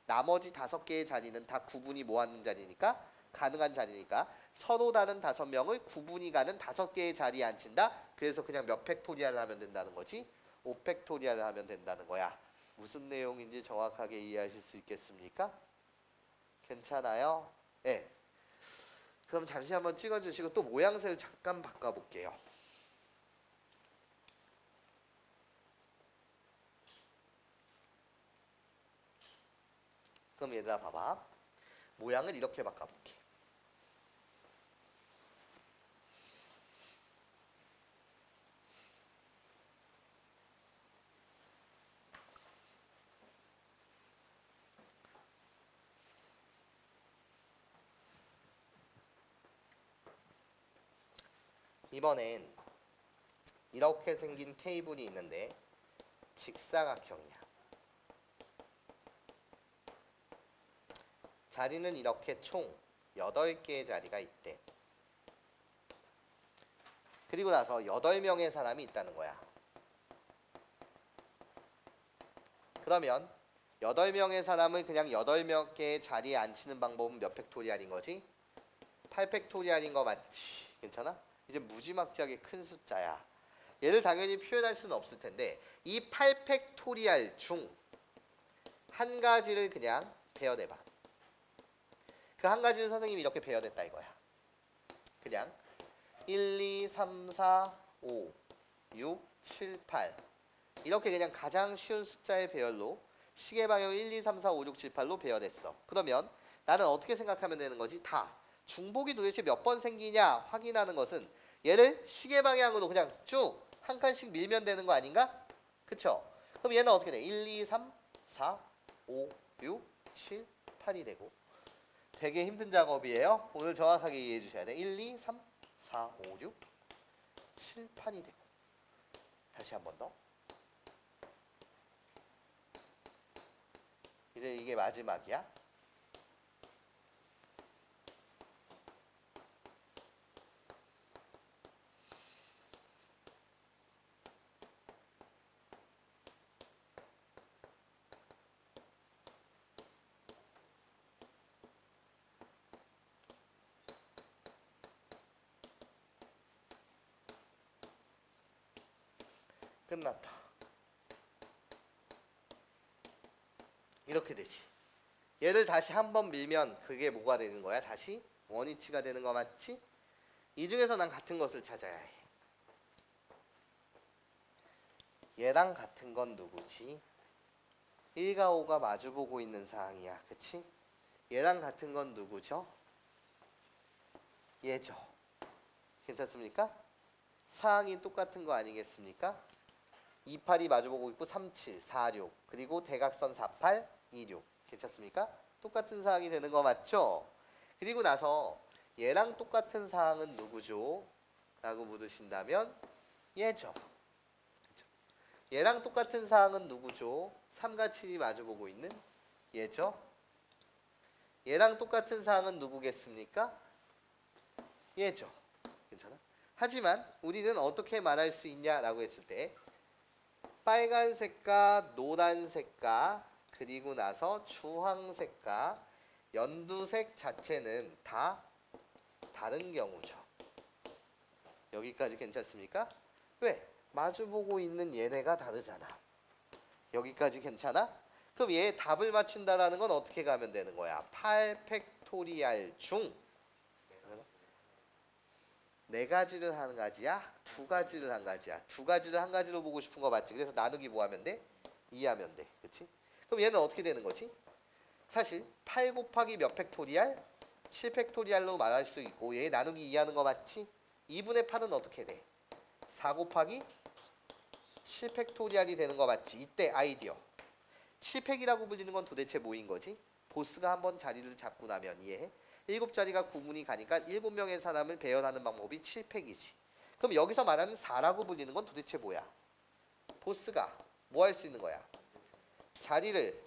나머지 5개의 자리는 다 구분이 뭐 하는 자리니까? 가능한 자리니까 서로 다른 5명을 구분이 가는 5개의 자리에 앉힌다. 그래서 그냥 몇 팩토리얼을 하면 된다는 거지? 5팩토리얼을 하면 된다는 거야. 무슨 내용인지 정확하게 이해하실 수 있겠습니까? 괜찮아요? 네. 그럼 잠시 한번 찍어주시고 또 모양새를 잠깐 바꿔볼게요. 그럼 얘들아 봐봐. 모양을 이렇게 바꿔볼게. 이번엔 이렇게 생긴 테이블이 있는데 직사각형이야. 자리는 이렇게 총 8개의 자리가 있대. 그리고 나서 8명의 사람이 있다는 거야. 그러면 8명의 사람을 그냥 8개의 자리에 앉히는 방법은 몇 팩토리얼인 거지? 8팩토리얼인 거 맞지? 괜찮아? 이제 무지막지하게 큰 숫자야. 얘를 당연히 표현할 수는 없을 텐데 이 8팩토리얼 중 한 가지를 그냥 배워내봐. 그 한 가지를 선생님이 이렇게 배워냈다 이거야. 그냥 1, 2, 3, 4, 5, 6, 7, 8 이렇게 그냥 가장 쉬운 숫자의 배열로 시계 방향 1, 2, 3, 4, 5, 6, 7, 8로 배워냈어. 그러면 나는 어떻게 생각하면 되는 거지? 다 중복이 도대체 몇 번 생기냐 확인하는 것은 얘를 시계 방향으로 그냥 쭉 한 칸씩 밀면 되는 거 아닌가? 그쵸? 그럼 얘는 어떻게 돼? 1, 2, 3, 4, 5, 6, 7, 8이 되고 되게 힘든 작업이에요. 오늘 정확하게 이해해 주셔야 돼. 1, 2, 3, 4, 5, 6, 7, 8이 되고 다시 한 번 더. 이제 이게 마지막이야. 끝났다. 이렇게 되지. 얘를 다시 한 번 밀면 그게 뭐가 되는 거야? 다시 원위치가 되는 거 맞지? 이 중에서 난 같은 것을 찾아야 해. 얘랑 같은 건 누구지? 1과 5가 마주보고 있는 상황이야. 그치? 얘랑 같은 건 누구죠? 얘죠. 괜찮습니까? 상황이 똑같은 거 아니겠습니까? 28이 마주보고 있고 37, 46 그리고 대각선 48, 26 괜찮습니까? 똑같은 상황이 되는 거 맞죠? 그리고 나서 얘랑 똑같은 상황은 누구죠? 라고 물으신다면 얘죠. 그쵸? 얘랑 똑같은 상황은 누구죠? 3과 7이 마주보고 있는 얘죠. 얘랑 똑같은 상황은 누구겠습니까? 얘죠. 괜찮아? 하지만 우리는 어떻게 말할 수 있냐라고 했을 때 빨간색과 노란색과 그리고 나서 주황색과 연두색 자체는 다 다른 경우죠. 여기까지 괜찮습니까? 왜? 마주보고 있는 얘네가 다르잖아. 여기까지 괜찮아? 그럼 얘 답을 맞춘다라는 건 어떻게 가면 되는 거야? 8팩토리알 중 네 가지를 한 가지야? 두 가지를 한 가지야? 두 가지를 한 가지로 보고 싶은 거 맞지? 그래서 나누기 뭐 하면 돼? 2 하면 돼. 그치? 그럼 얘는 어떻게 되는 거지? 사실 8 곱하기 몇 팩토리알? 7 팩토리알로 말할 수 있고 얘 나누기 2 하는 거 맞지? 2분의 8은 어떻게 돼? 4 곱하기 7 팩토리알이 되는 거 맞지? 이때 아이디어 7팩이라고 불리는 건 도대체 뭐인 거지? 보스가 한번 자리를 잡고 나면 이해해? 7자리가 구분이 가니까 7명의 사람을 배열하는 방법이 7팩이지. 그럼 여기서 말하는 4라고 불리는 건 도대체 뭐야? 보스가 뭐 할 수 있는 거야? 자리를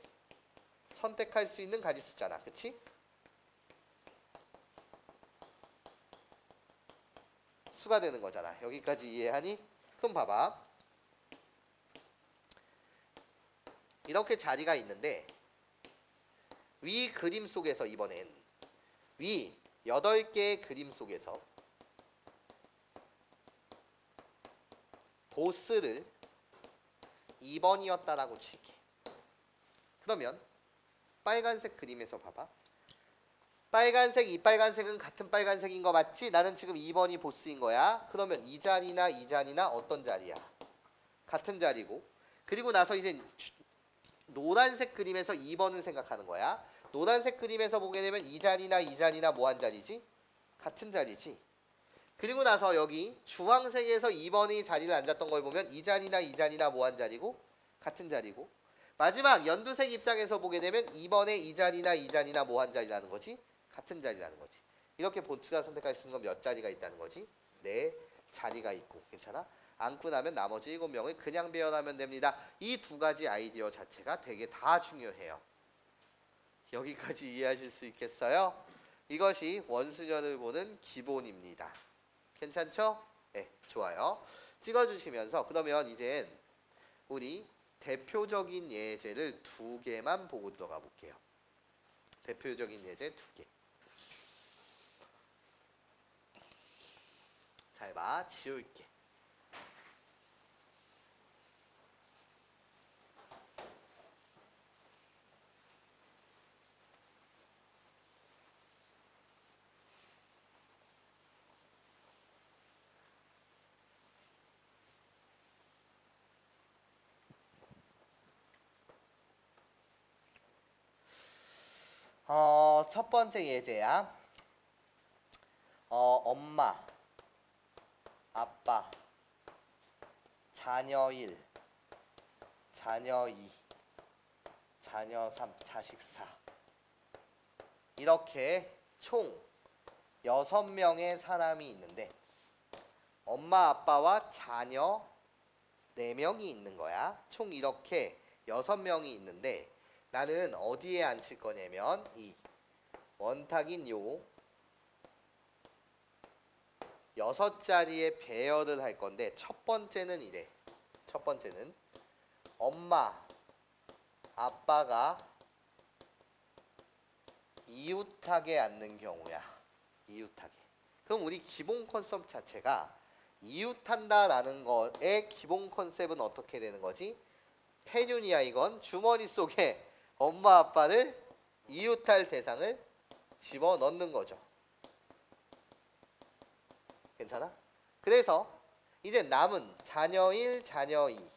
선택할 수 있는 가지수잖아. 그치? 수가 되는 거잖아. 여기까지 이해하니? 그럼 봐봐. 이렇게 자리가 있는데 위 그림 속에서 이번엔 위 8개의 그림 속에서 보스를 2번이었다라고 칠게. 그러면 빨간색 그림에서 봐봐. 빨간색, 이 빨간색은 같은 빨간색인 거 맞지? 나는 지금 2번이 보스인 거야. 그러면 이 자리나 이 자리나 어떤 자리야? 같은 자리고. 그리고 나서 이제 노란색 그림에서 2번을 생각하는 거야. 노란색 그림에서 보게 되면 이 자리나 이 자리나 뭐 한 자리지? 같은 자리지. 그리고 나서 여기 주황색에서 2번이 자리를 앉았던 걸 보면 이 자리나 이 자리나 뭐 한 자리고? 같은 자리고. 마지막 연두색 입장에서 보게 되면 2번의 이 자리나 이 자리나 뭐 한 자리라는 거지? 같은 자리라는 거지. 이렇게 보트가 선택할 수 있는 건 몇 자리가 있다는 거지? 네 자리가 있고. 괜찮아? 앉고 나면 나머지 7명을 그냥 배열하면 됩니다. 이 두 가지 아이디어 자체가 되게 다 중요해요. 여기까지 이해하실 수 있겠어요? 이것이 원수련을 보는 기본입니다. 괜찮죠? 네, 좋아요. 찍어주시면서 그러면 이젠 우리 대표적인 예제를 2개만 보고 들어가 볼게요. 대표적인 예제 2개. 잘 봐, 지울게. 첫 번째 예제야. 엄마, 아빠, 자녀 1, 자녀 2, 자녀 3, 자식 4 이렇게 총 6명의 사람이 있는데 엄마, 아빠와 자녀 4명이 있는 거야. 총 이렇게 6명이 있는데 나는 어디에 앉힐 거냐면 이 원탁인 요 6자리에 배열을 할 건데 첫 번째는 이래. 첫 번째는 엄마, 아빠가 이웃하게 앉는 경우야. 이웃하게. 그럼 우리 기본 컨셉 자체가 이웃한다라는 거의 기본 컨셉은 어떻게 되는 거지? 폐륜이야 이건. 주머니 속에 엄마 아빠를 이웃할 대상을 집어넣는 거죠. 괜찮아? 그래서 이제 남은 자녀 1, 자녀 2,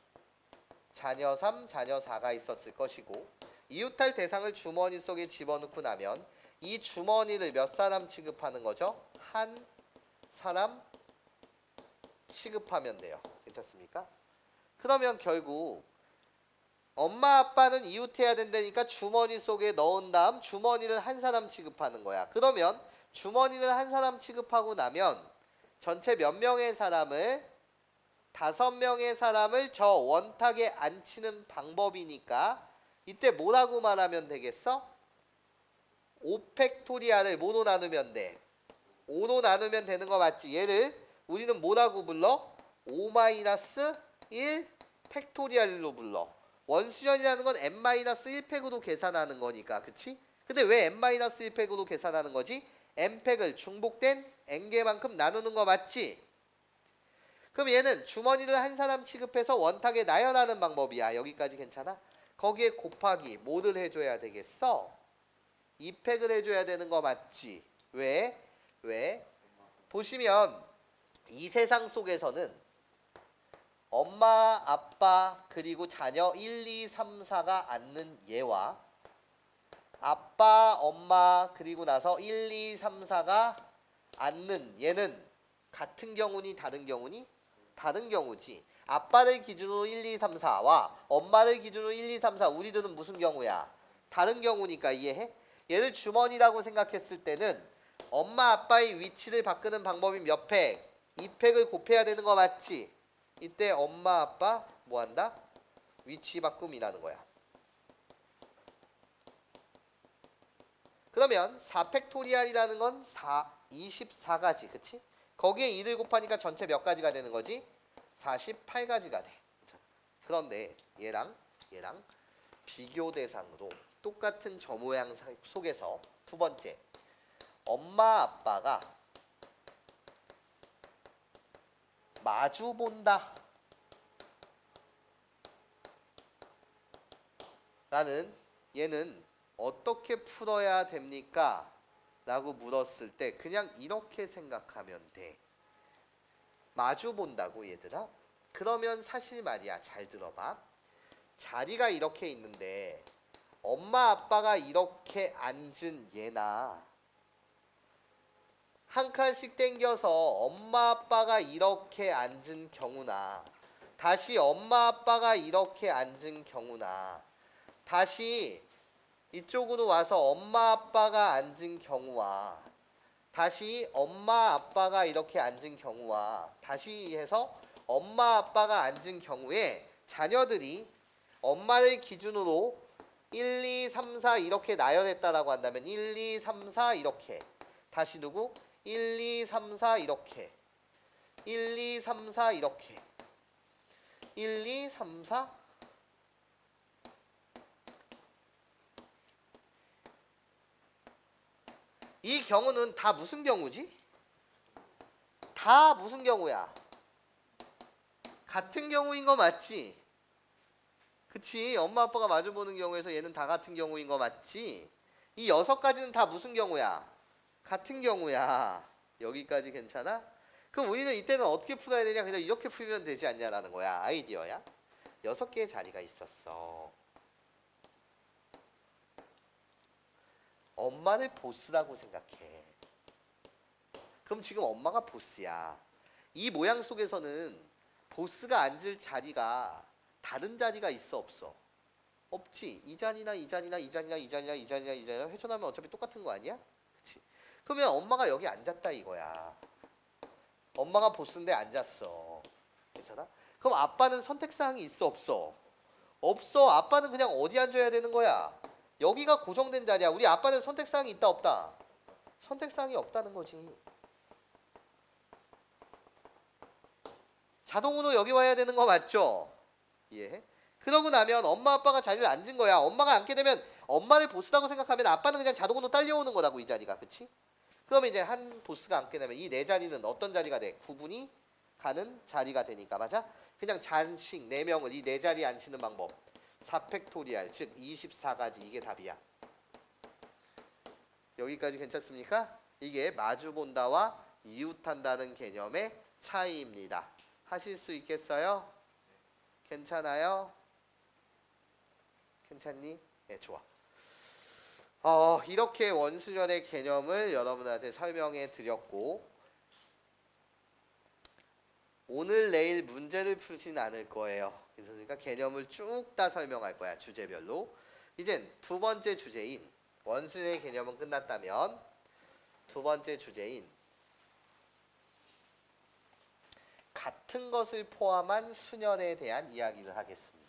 자녀 3, 자녀 4가 있었을 것이고 이웃할 대상을 주머니 속에 집어넣고 나면 이 주머니를 몇 사람 취급하는 거죠? 한 사람 취급하면 돼요. 괜찮습니까? 그러면 결국 엄마 아빠는 이웃해야 된다니까 주머니 속에 넣은 다음 주머니를 한 사람 취급하는 거야. 그러면 주머니를 한 사람 취급하고 나면 전체 몇 명의 사람을 5명의 사람을 저 원탁에 앉히는 방법이니까 이때 뭐라고 말하면 되겠어? 5팩토리알을 뭐로 나누면 돼? 5로 나누면 되는 거 맞지? 얘를 우리는 뭐라고 불러? 5-1 팩토리알로 불러. 원수전이라는 건 n-1팩으로 계산하는 거니까. 그치? 근데 왜 n-1팩으로 계산하는 거지? n팩을 중복된 n개만큼 나누는 거 맞지? 그럼 얘는 주머니를 한 사람 취급해서 원탁에 나열하는 방법이야. 여기까지 괜찮아? 거기에 곱하기 뭐를 해줘야 되겠어? 2팩을 해줘야 되는 거 맞지? 왜? 보시면 이 세상 속에서는 엄마, 아빠, 그리고 자녀 1, 2, 3, 4가 앉는 얘와 아빠, 엄마, 그리고 나서 1, 2, 3, 4가 앉는 얘는 같은 경우니 다른 경우니? 다른 경우지. 아빠를 기준으로 1, 2, 3, 4와 엄마를 기준으로 1, 2, 3, 4 우리들은 무슨 경우야? 다른 경우니까 이해해? 얘를 주머니라고 생각했을 때는 엄마, 아빠의 위치를 바꾸는 방법이 몇 팩? 2팩을 곱해야 되는 거 맞지? 이때 엄마 아빠 뭐 한다? 위치 바꿈이라는 거야. 그러면 4팩토리알이라는 건 24가지. 그치? 거기에 2를 곱하니까 전체 몇 가지가 되는 거지? 48가지가 돼. 그런데 얘랑 비교 대상으로 똑같은 저 모양 속에서 두 번째 엄마 아빠가 마주 본다 라는 얘는 어떻게 풀어야 됩니까? 라고 물었을 때 그냥 이렇게 생각하면 돼. 마주 본다고 얘들아? 그러면 사실 말이야. 잘 들어봐. 자리가 이렇게 있는데 엄마 아빠가 이렇게 앉은 얘나 한 칸씩 당겨서 엄마 아빠가 이렇게 앉은 경우나 다시 엄마 아빠가 이렇게 앉은 경우나 다시 이쪽으로 와서 엄마 아빠가 앉은 경우와 다시 엄마 아빠가 이렇게 앉은 경우와 다시 해서 엄마 아빠가 앉은 경우에 자녀들이 엄마를 기준으로 1, 2, 3, 4 이렇게 나열했다라고 한다면 1, 2, 3, 4 이렇게 다시 누구? 1, 2, 3, 4 이렇게 1, 2, 3, 4 이렇게 1, 2, 3, 4 이 경우는 다 무슨 경우지? 다 무슨 경우야? 같은 경우인 거 맞지? 그치? 엄마 아빠가 마주보는 경우에서 얘는 다 같은 경우인 거 맞지? 이 6가지는 다 무슨 경우야? 같은 경우야. 여기까지 괜찮아? 그럼 우리는 이때는 어떻게 풀어야 되냐? 그냥 이렇게 풀면 되지 않냐라는 거야. 아이디어야. 6개의 자리가 있었어. 엄마를 보스라고 생각해. 그럼 지금 엄마가 보스야. 이 모양 속에서는 보스가 앉을 자리가 다른 자리가 있어 없어? 없지. 이 자리나 이 자리나 이 자리나 이 자리나 이 자리나 이 자리나 회전하면 어차피 똑같은 거 아니야? 그치? 그러면 엄마가 여기 앉았다 이거야. 엄마가 보스인데 앉았어. 괜찮아? 그럼 아빠는 선택사항이 있어 없어? 없어. 아빠는 그냥 어디 앉아야 되는 거야? 여기가 고정된 자리야. 우리 아빠는 선택사항이 있다 없다? 선택사항이 없다는 거지. 자동으로 여기 와야 되는 거 맞죠? 예. 그러고 나면 엄마 아빠가 자리를 앉은 거야. 엄마가 앉게 되면 엄마를 보스라고 생각하면 아빠는 그냥 자동으로 딸려오는 거라고 이 자리가. 그치? 그러면 이제 한 보스가 앉게 되면 이 네 자리는 어떤 자리가 돼? 구분이 가는 자리가 되니까. 맞아? 그냥 잔씩 4명을 이 네 자리에 앉히는 방법. 4팩토리알 즉 24가지 이게 답이야. 여기까지 괜찮습니까? 이게 마주본다와 이웃한다는 개념의 차이입니다. 하실 수 있겠어요? 괜찮아요? 괜찮니? 네, 좋아. 이렇게 원수열의 개념을 여러분한테 설명해 드렸고 오늘 내일 문제를 풀진 않을 거예요. 그러니까 개념을 쭉 다 설명할 거야. 주제별로. 이젠 두 번째 주제인 원수열의 개념은 끝났다면 두 번째 주제인 같은 것을 포함한 순열에 대한 이야기를 하겠습니다.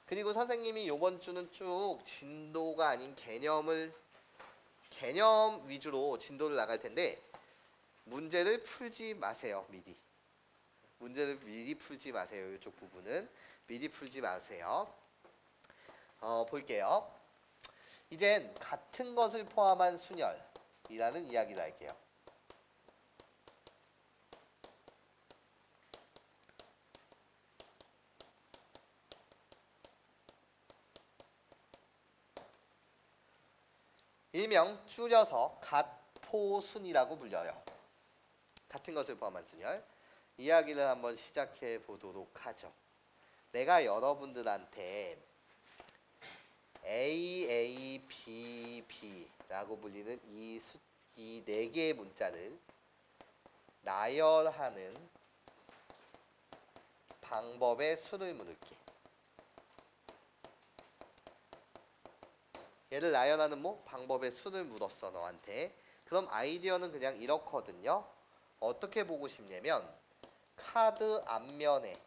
그리고 선생님이 이번 주는 쭉 진도가 아닌 개념 위주로 진도를 나갈 텐데 문제를 풀지 마세요. 문제를 미리 풀지 마세요. 이쪽 부분은 미리 풀지 마세요. 볼게요. 이젠 같은 것을 포함한 순열이라는 이야기를 할게요. 일명 줄여서 갓포순이라고 불려요. 같은 것을 포함한 순열. 이야기를 한번 시작해 보도록 하죠. 내가 여러분들한테 A, A, B, B라고 불리는 이 네 개의 문자를 나열하는 방법의 수를 물을게. 얘를 나열하는 방법의 수를 물었어 너한테. 그럼 아이디어는 그냥 이렇거든요. 어떻게 보고 싶냐면 카드 앞면에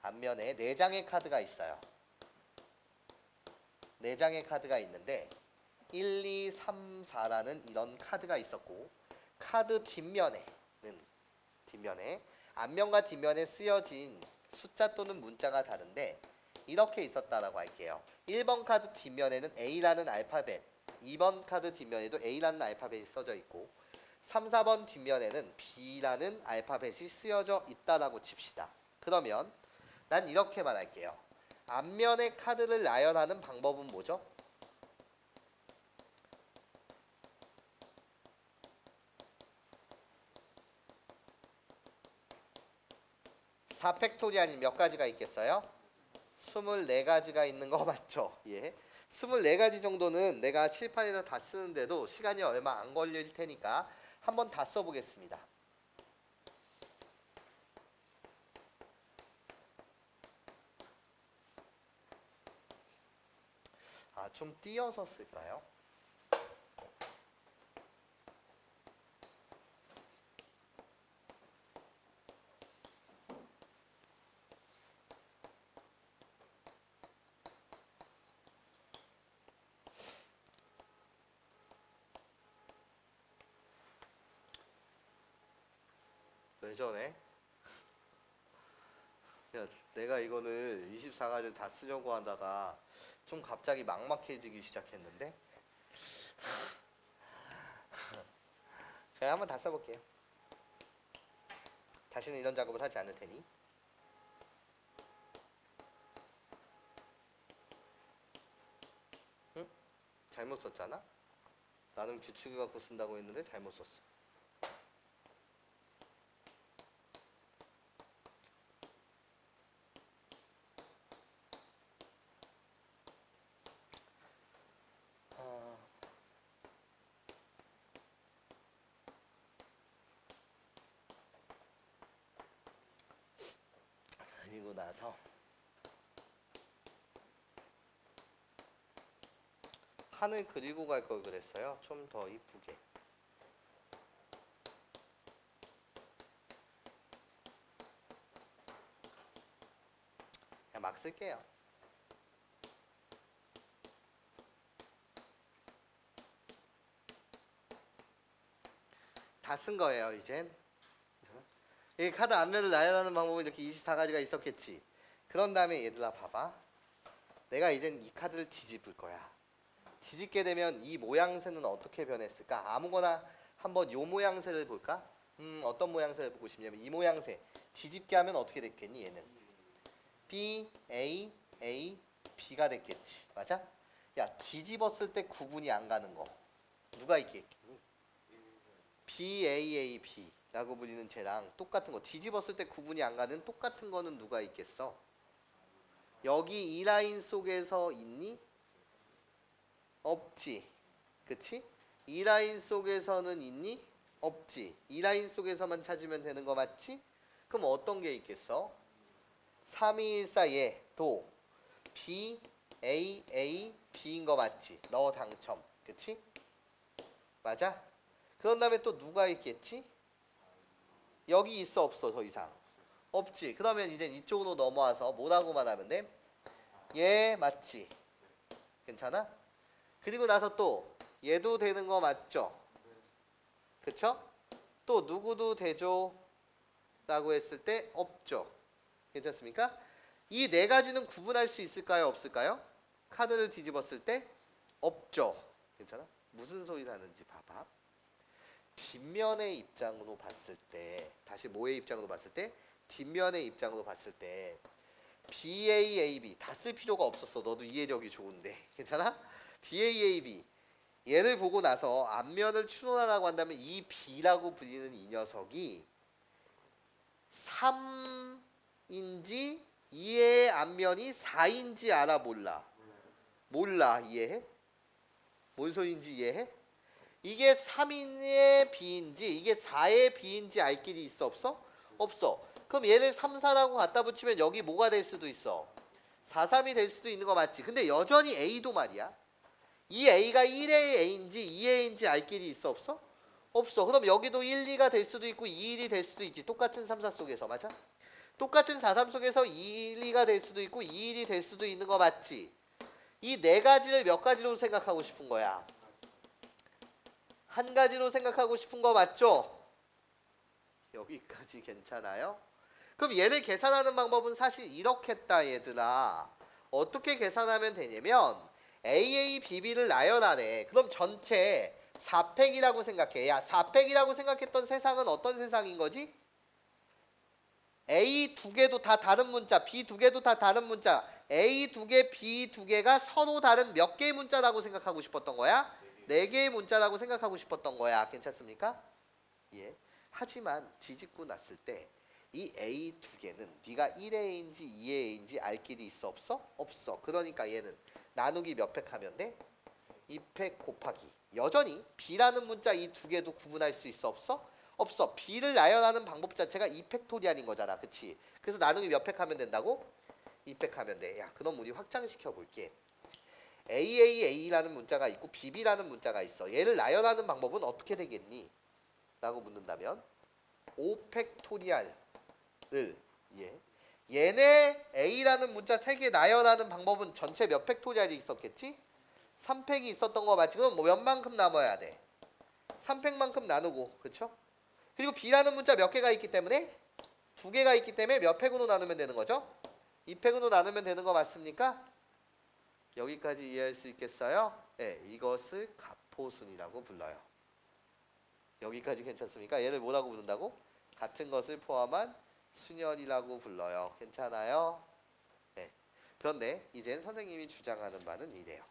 4장의 카드가 있어요. 4장의 카드가 있는데 1, 2, 3, 4라는 이런 카드가 있었고 카드 뒷면에 앞면과 뒷면에 쓰여진 숫자 또는 문자가 다른데 이렇게 있었다라고 할게요. 1번 카드 뒷면에는 A라는 알파벳, 2번 카드 뒷면에도 A라는 알파벳이 써져 있고 3, 4번 뒷면에는 B라는 알파벳이 쓰여져 있다라고 칩시다. 그러면 난 이렇게 말할게요. 앞면의 카드를 나열하는 방법은 뭐죠? 4팩토리알이 몇 가지가 있겠어요? 24가지가 있는 거 맞죠? 예. 24가지 정도는 내가 칠판에서 다 쓰는데도 시간이 얼마 안 걸릴 테니까 한번 다 써보겠습니다. 좀 띄어서 쓸까요? 왜 저래? 야, 내가 이거를 24가지를 다 쓰려고 하다가 좀 갑자기 막막해지기 시작했는데 제가 한번 다 써볼게요. 다시는 이런 작업을 하지 않을 테니. 응? 잘못 썼잖아? 나는 규칙을 갖고 쓴다고 했는데 잘못 썼어. 그리고 나서 판을 그리고 갈 걸 그랬어요. 좀 더 이쁘게. 그냥 막 쓸게요. 다 쓴 거예요, 이젠. 이 카드 앞면을 나열하는 방법은 이렇게 24가지가 있었겠지. 그런 다음에 얘들아 봐봐. 내가 이젠 이 카드를 뒤집을 거야. 뒤집게 되면 이 모양새는 어떻게 변했을까? 아무거나 한번 요 모양새를 볼까? 어떤 모양새를 보고 싶냐면 이 모양새. 뒤집게 하면 어떻게 됐겠니? 얘는 B, A, A, B가 됐겠지. 맞아? 야, 뒤집었을 때 구분이 안 가는 거 누가 있겠니? B, A, A, B. 라고 불리는 쟤랑 똑같은 거 뒤집었을 때 구분이 안 가는 똑같은 거는 누가 있겠어? 여기 이 라인 속에서 있니? 없지. 그치? 이 라인 속에서는 있니? 없지. 이 라인 속에서만 찾으면 되는 거 맞지? 그럼 어떤 게 있겠어? 3214에 도 B, A, A, B인 거 맞지? 너 당첨. 그치? 맞아? 그런 다음에 또 누가 있겠지? 여기 있어 없어 더 이상? 없지. 그러면 이제 이쪽으로 넘어와서 뭐라고만 하면 돼? 얘 맞지? 괜찮아? 그리고 나서 또 얘도 되는 거 맞죠? 그쵸? 또 누구도 되죠? 라고 했을 때 없죠. 괜찮습니까? 이 네 가지는 구분할 수 있을까요? 없을까요? 카드를 뒤집었을 때 없죠. 괜찮아? 무슨 소리를 하는지 봐봐. 뒷면의 입장으로 봤을 때, 다시 뭐의 입장으로 봤을 때? 뒷면의 입장으로 봤을 때 BAAB 다 쓸 필요가 없었어. 너도 이해력이 좋은데. 괜찮아? BAAB 얘를 보고 나서 앞면을 추론하라고 한다면 이 B라고 불리는 이 녀석이 3인지 이의 앞면이 4인지 알아 몰라? 몰라. 이해해? 뭔 소리인지 이해해? 이게 3인의 B인지 이게 4의 B인지 알 길이 있어 없어? 없어. 그럼 얘를 3, 4라고 갖다 붙이면 여기 뭐가 될 수도 있어? 4, 3이 될 수도 있는 거 맞지? 근데 여전히 A도 말이야. 이 A가 1의 A인지 2의 A인지 알 길이 있어 없어? 없어. 그럼 여기도 1, 2가 될 수도 있고 2, 1이 될 수도 있지. 똑같은 3, 4 속에서. 맞아? 똑같은 4, 3 속에서 2, 1, 2가 될 수도 있고 2, 1이 될 수도 있는 거 맞지? 이 네 가지를 몇 가지로 생각하고 싶은 거야? 한 가지로 생각하고 싶은 거 맞죠? 여기까지 괜찮아요? 그럼 얘를 계산하는 방법은 사실 이렇겠다 얘들아. 어떻게 계산하면 되냐면 AABB를 나열하래. 그럼 전체 4팩이라고 생각해. 야 4팩이라고 생각했던 세상은 어떤 세상인 거지? A 두 개도 다 다른 문자, B 두 개도 다 다른 문자, A 두 개, B 두 개가 서로 다른 몇 개의 문자라고 생각하고 싶었던 거야? 네 개의 문자라고 생각하고 싶었던 거야. 괜찮습니까? 예. 하지만 뒤집고 났을 때 이 A 두 개는 네가 1의 A인지 2의 A인지 알 길이 있어 없어? 없어. 그러니까 얘는 나누기 몇 팩 하면 돼? 2팩 곱하기. 여전히 B라는 문자 이 두 개도 구분할 수 있어 없어? 없어. B를 나열하는 방법 자체가 2팩토리알인 거잖아. 그치? 그래서 나누기 몇 팩 하면 된다고? 2팩 하면 돼. 야, 그럼 우리 확장시켜 볼게. AAA라는 문자가 있고 BB라는 문자가 있어. 얘를 나열하는 방법은 어떻게 되겠니? 라고 묻는다면 5팩토리알을 얘네 A라는 문자 3개 나열하는 방법은 전체 몇 팩토리알이 있었겠지? 3팩이 있었던 거 맞지? 그럼 뭐 몇 만큼 남아야 돼? 3팩만큼 나누고. 그렇죠? 그리고 B라는 문자 몇 개가 있기 때문에 2개가 있기 때문에 몇 팩으로 나누면 되는 거죠? 2팩으로 나누면 되는 거 맞습니까? 여기까지 이해할 수 있겠어요? 네, 이것을 가포순이라고 불러요. 여기까지 괜찮습니까? 얘를 뭐라고 부른다고? 같은 것을 포함한 순열이라고 불러요. 괜찮아요? 네. 그런데 이젠 선생님이 주장하는 바는 이래요.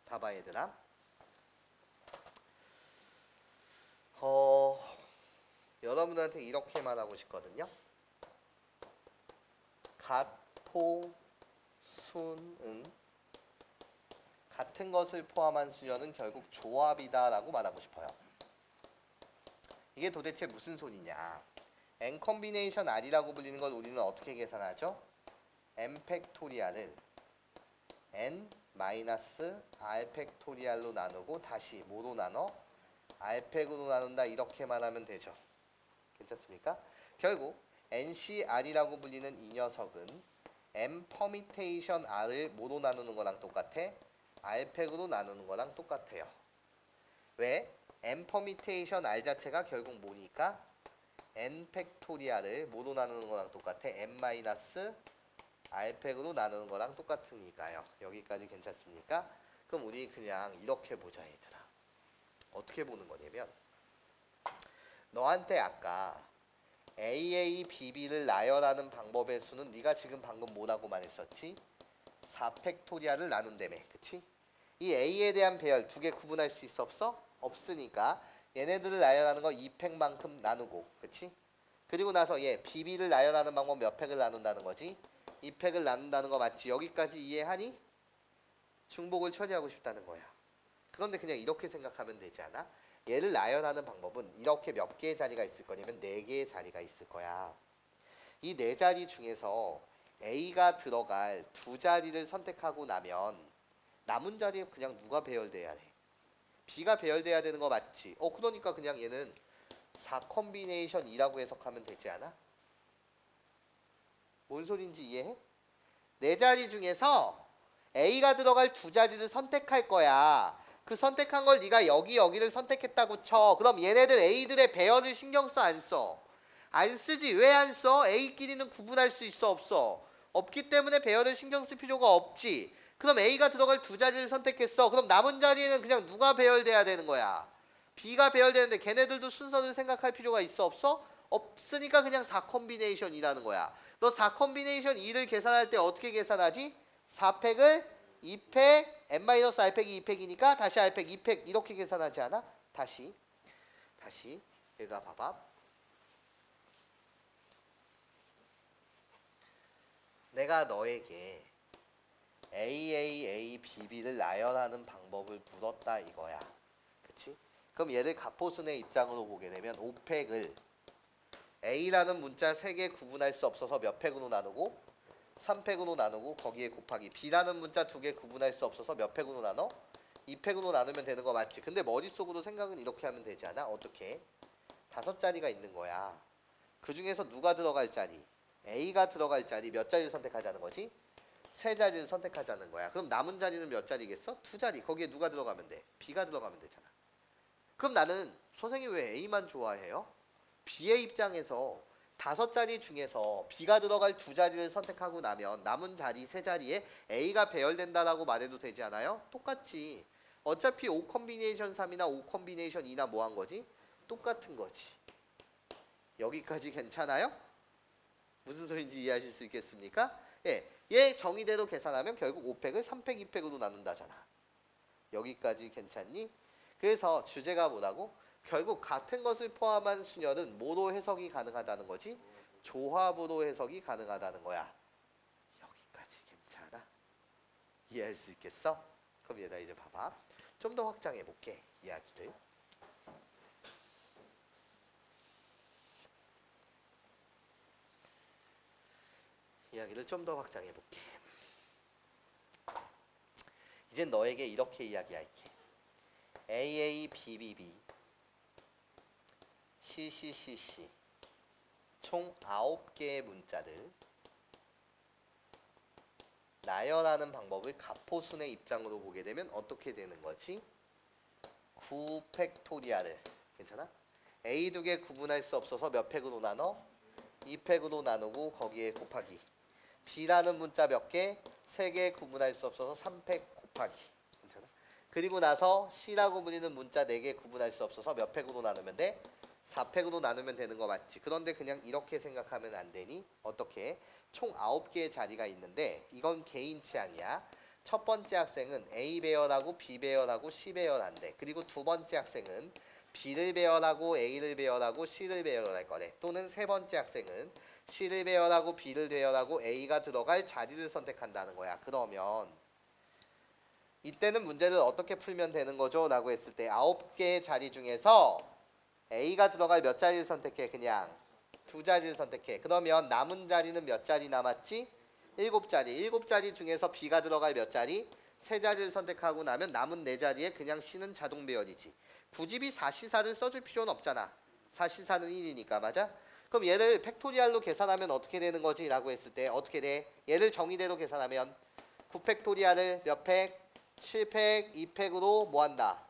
봐봐 얘들아. 여러분들한테 이렇게 말하고 싶거든요. 가포순은 같은 것을 포함한 수열은 결국 조합이다라고 말하고 싶어요. 이게 도대체 무슨 소리냐? n 컴비네이션 r이라고 불리는 걸 우리는 어떻게 계산하죠? n 팩토리알을 n 마이너스 r 팩토리알로 나누고 다시 뭐로 나눠? r 팩으로 나눈다 이렇게 말하면 되죠. 괜찮습니까? 결국 NCR이라고 불리는 이 녀석은 M 퍼미테이션 R을 뭐로 나누는 거랑 똑같아? R팩으로 나누는 거랑 똑같아요. 왜? M 퍼미테이션 R 자체가 결국 뭐니까? N 팩토리알을 뭐로 나누는 거랑 똑같아? M 마이너스 R팩으로 나누는 거랑 똑같으니까요. 여기까지 괜찮습니까? 그럼 우리 그냥 이렇게 보자 얘들아. 어떻게 보는 거냐면 너한테 아까 AA, BB를 나열하는 방법의 수는 네가 지금 방금 뭐라고만 했었지? 4팩토리아를 나눈다며. 그치? 이 A에 대한 배열 두 개 구분할 수 있어 없어? 없으니까 얘네들을 나열하는 거 2팩만큼 나누고. 그치? 그리고 나서 얘 BB를 나열하는 방법 몇 팩을 나눈다는 거지? 2팩을 나눈다는 거 맞지? 여기까지 이해하니? 중복을 처리하고 싶다는 거야. 그런데 그냥 이렇게 생각하면 되지 않아? 얘를 나열하는 방법은 이렇게 몇 개의 자리가 있을 거냐면 4개의 자리가 있을 거야. 이 4자리 중에서 A가 들어갈 2자리를 선택하고 나면 남은 자리에 그냥 누가 배열돼야 돼? B가 배열돼야 되는 거 맞지? 그러니까 그냥 얘는 4컴비네이션 2라고 해석하면 되지 않아? 뭔 소린지 이해해? 4자리 중에서 A가 들어갈 2자리를 선택할 거야. 그 선택한 걸 네가 여기를 선택했다고 쳐. 그럼 얘네들 A들의 배열을 신경 써 안 써? 안 쓰지. 왜 안 써? A끼리는 구분할 수 있어 없어? 없기 때문에 배열을 신경 쓸 필요가 없지. 그럼 A가 들어갈 2자리를 선택했어. 그럼 남은 자리에는 그냥 누가 배열돼야 되는 거야? B가 배열되는데 걔네들도 순서를 생각할 필요가 있어 없어? 없으니까 그냥 4컴비네이션이라는 거야. 너 4컴비네이션 2를 계산할 때 어떻게 계산하지? 4팩을 2팩 n-r팩이 2팩이니까 다시 r팩 2팩 이렇게 계산하지 않아? 다시 얘가 봐봐. 내가 너에게 AA, BB를 나열하는 방법을 물었다 이거야. 그치? 그럼 얘를 갑포순의 입장으로 보게 되면 5팩을 A라는 문자 3개 구분할 수 없어서 몇 팩으로 나누고 3팩으로 나누고 거기에 곱하기 B라는 문자 2개 구분할 수 없어서 몇 팩으로 나눠? 2팩으로 나누면 되는 거 맞지? 근데 머릿속으로 생각은 이렇게 하면 되지 않아? 어떻게? 5자리가 있는 거야. 그 중에서 누가 들어갈 자리? A가 들어갈 자리 몇 자리를 선택하자는 거지? 3자리를 선택하자는 거야. 그럼 남은 자리는 몇 자리겠어? 2자리. 거기에 누가 들어가면 돼? B가 들어가면 되잖아. 그럼 나는 선생님 왜 A만 좋아해요? B의 입장에서 5자리 중에서 B가 들어갈 2자리를 선택하고 나면 남은 자리 3자리에 A가 배열된다라고 말해도 되지 않아요? 똑같지. 어차피 5컴비네이션 3이나 5컴비네이션 2나 뭐 한 거지? 똑같은 거지. 여기까지 괜찮아요? 무슨 소리인지 이해하실 수 있겠습니까? 예, 얘 정의대로 계산하면 결국 5팩을 3팩, 2팩으로 나눈다잖아. 여기까지 괜찮니? 그래서 주제가 뭐라고? 결국 같은 것을 포함한 순열은 뭐로 해석이 가능하다는 거지? 조합으로 해석이 가능하다는 거야. 여기까지 괜찮아? 이해할 수 있겠어? 그럼 얘들아 이제 봐봐. 좀 더 확장해 볼게. 이야기를. 이야기를 좀 더 확장해 볼게. 이젠 너에게 이렇게 이야기할게. AA, BBB, CCCC 총 9개의 문자를 나열하는 방법을 갑포순의 입장으로 보게 되면 어떻게 되는 거지? 9팩토리아를 괜찮아? A 2개 구분할 수 없어서 몇 팩으로 나눠? 2팩으로 나누고 거기에 곱하기 B라는 문자 몇 개? 3개 구분할 수 없어서 3팩 곱하기 괜찮아? 그리고 나서 C라고 불리는 문자 4개 구분할 수 없어서 몇 팩으로 나누면 돼? 4팩으로 나누면 되는 거 맞지? 그런데 그냥 이렇게 생각하면 안 되니? 어떻게? 총 9개의 자리가 있는데 이건 개인 취향이야. 첫 번째 학생은 A 배열하고 B 배열하고 C 배열한대. 그리고 두 번째 학생은 B를 배열하고 A를 배열하고 C를 배열할 거래. 또는 세 번째 학생은 C를 배열하고 B를 배열하고 A가 들어갈 자리를 선택한다는 거야. 그러면 이때는 문제를 어떻게 풀면 되는 거죠? 라고 했을 때 9개의 자리 중에서 A가 들어갈 몇 자리를 선택해? 그냥 2자리를 선택해. 그러면 남은 자리는 몇 자리 남았지? 7자리. 7자리 중에서 B가 들어갈 몇 자리? 3자리를 선택하고 나면 남은 4자리에 그냥 C는 자동 배열이지. 굳이 B 4시사를 써줄 필요는 없잖아. 4시사는 1이니까 맞아? 그럼 얘를 팩토리알로 계산하면 어떻게 되는 거지? 라고 했을 때 어떻게 돼? 얘를 정의대로 계산하면 9팩토리알을 몇 팩? 7팩, 2팩으로 뭐 한다?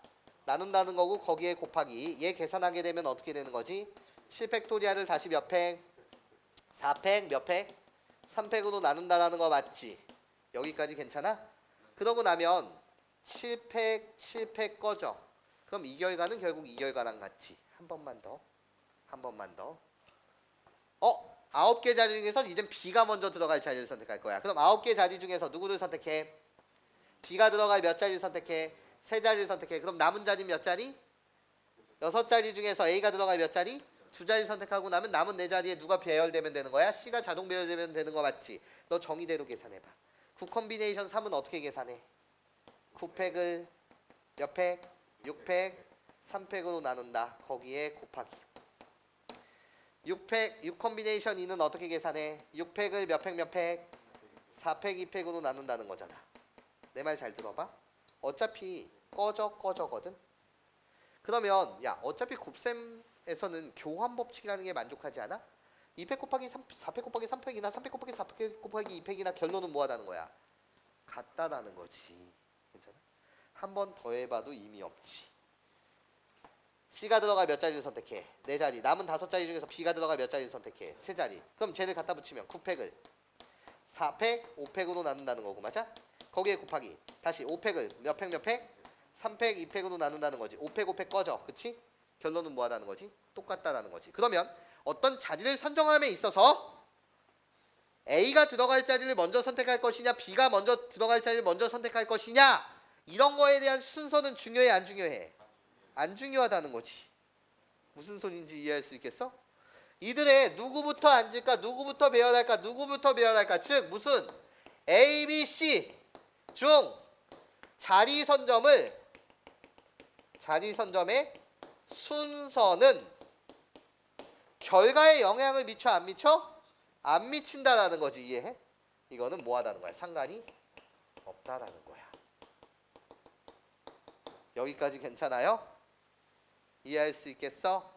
나눈다는 거고 거기에 곱하기 얘 계산하게 되면 어떻게 되는 거지? 7팩토리알을 다시 몇 팩? 4팩 몇 팩? 3팩으로 나눈다라는 거 맞지? 여기까지 괜찮아? 그러고 나면 7팩 7팩 꺼져. 그럼 이 결과는 결국 이 결과랑 같지. 한 번만 더. 9개 자리 중에서 이젠 B가 먼저 들어갈 자리를 선택할 거야. 그럼 9개 자리 중에서 누구를 선택해? B가 들어갈 몇 자리를 선택해? 3자리를 선택해. 그럼 남은 자리 몇 자리? 6자리 중에서 A가 들어갈 몇 자리? 2자리 선택하고 나면 남은 4자리에 누가 배열되면 되는 거야? C가 자동 배열되면 되는 거 맞지? 너 정의대로 계산해봐. 9 컴비네이션 3은 어떻게 계산해? 9팩을 몇 팩? 6팩, 3팩으로 나눈다. 거기에 곱하기. 6 컴비네이션 2는 어떻게 계산해? 6팩을 몇 팩 몇 팩? 4팩 2팩으로 나눈다는 거잖아. 내 말 잘 들어봐. 어차피 꺼져거든. 그러면 야 어차피 곱셈에서는 교환 법칙이라는 게 만족하지 않아? 2팩 곱하기 4팩 곱하기 3팩이나 3팩 곱하기 4팩 곱하기 2팩이나 결론은 뭐하다는 거야? 같다라는 거지. 괜찮아? 한 번 더 해봐도 의미 없지. C가 들어갈 몇 자리를 선택해? 4자리. 남은 5자리 중에서 B가 들어갈 몇 자리를 선택해? 3자리. 그럼 쟤를 갖다 붙이면 9팩을 4팩, 5팩으로 나눈다는 거고 맞아? 거기에 곱하기. 다시 5팩을 몇 팩 몇 팩? 3팩, 2팩으로 나눈다는 거지. 5팩, 5팩 꺼져. 그치? 결론은 뭐하다는 거지? 똑같다라는 거지. 그러면 어떤 자리를 선정함에 있어서 A가 들어갈 자리를 먼저 선택할 것이냐 B가 먼저 들어갈 자리를 먼저 선택할 것이냐 이런 거에 대한 순서는 중요해 안 중요해? 안 중요하다는 거지. 무슨 소리인지 이해할 수 있겠어? 이들의 누구부터 앉을까 누구부터 배열할까 누구부터 배열할까 즉 무슨 A, B, C 중 자리 선점의 순서는 결과에 영향을 미쳐 안 미쳐? 안 미친다라는 거지. 이해해? 이거는 뭐 하다는 거야? 상관이 없다라는 거야. 여기까지 괜찮아요? 이해할 수 있겠어?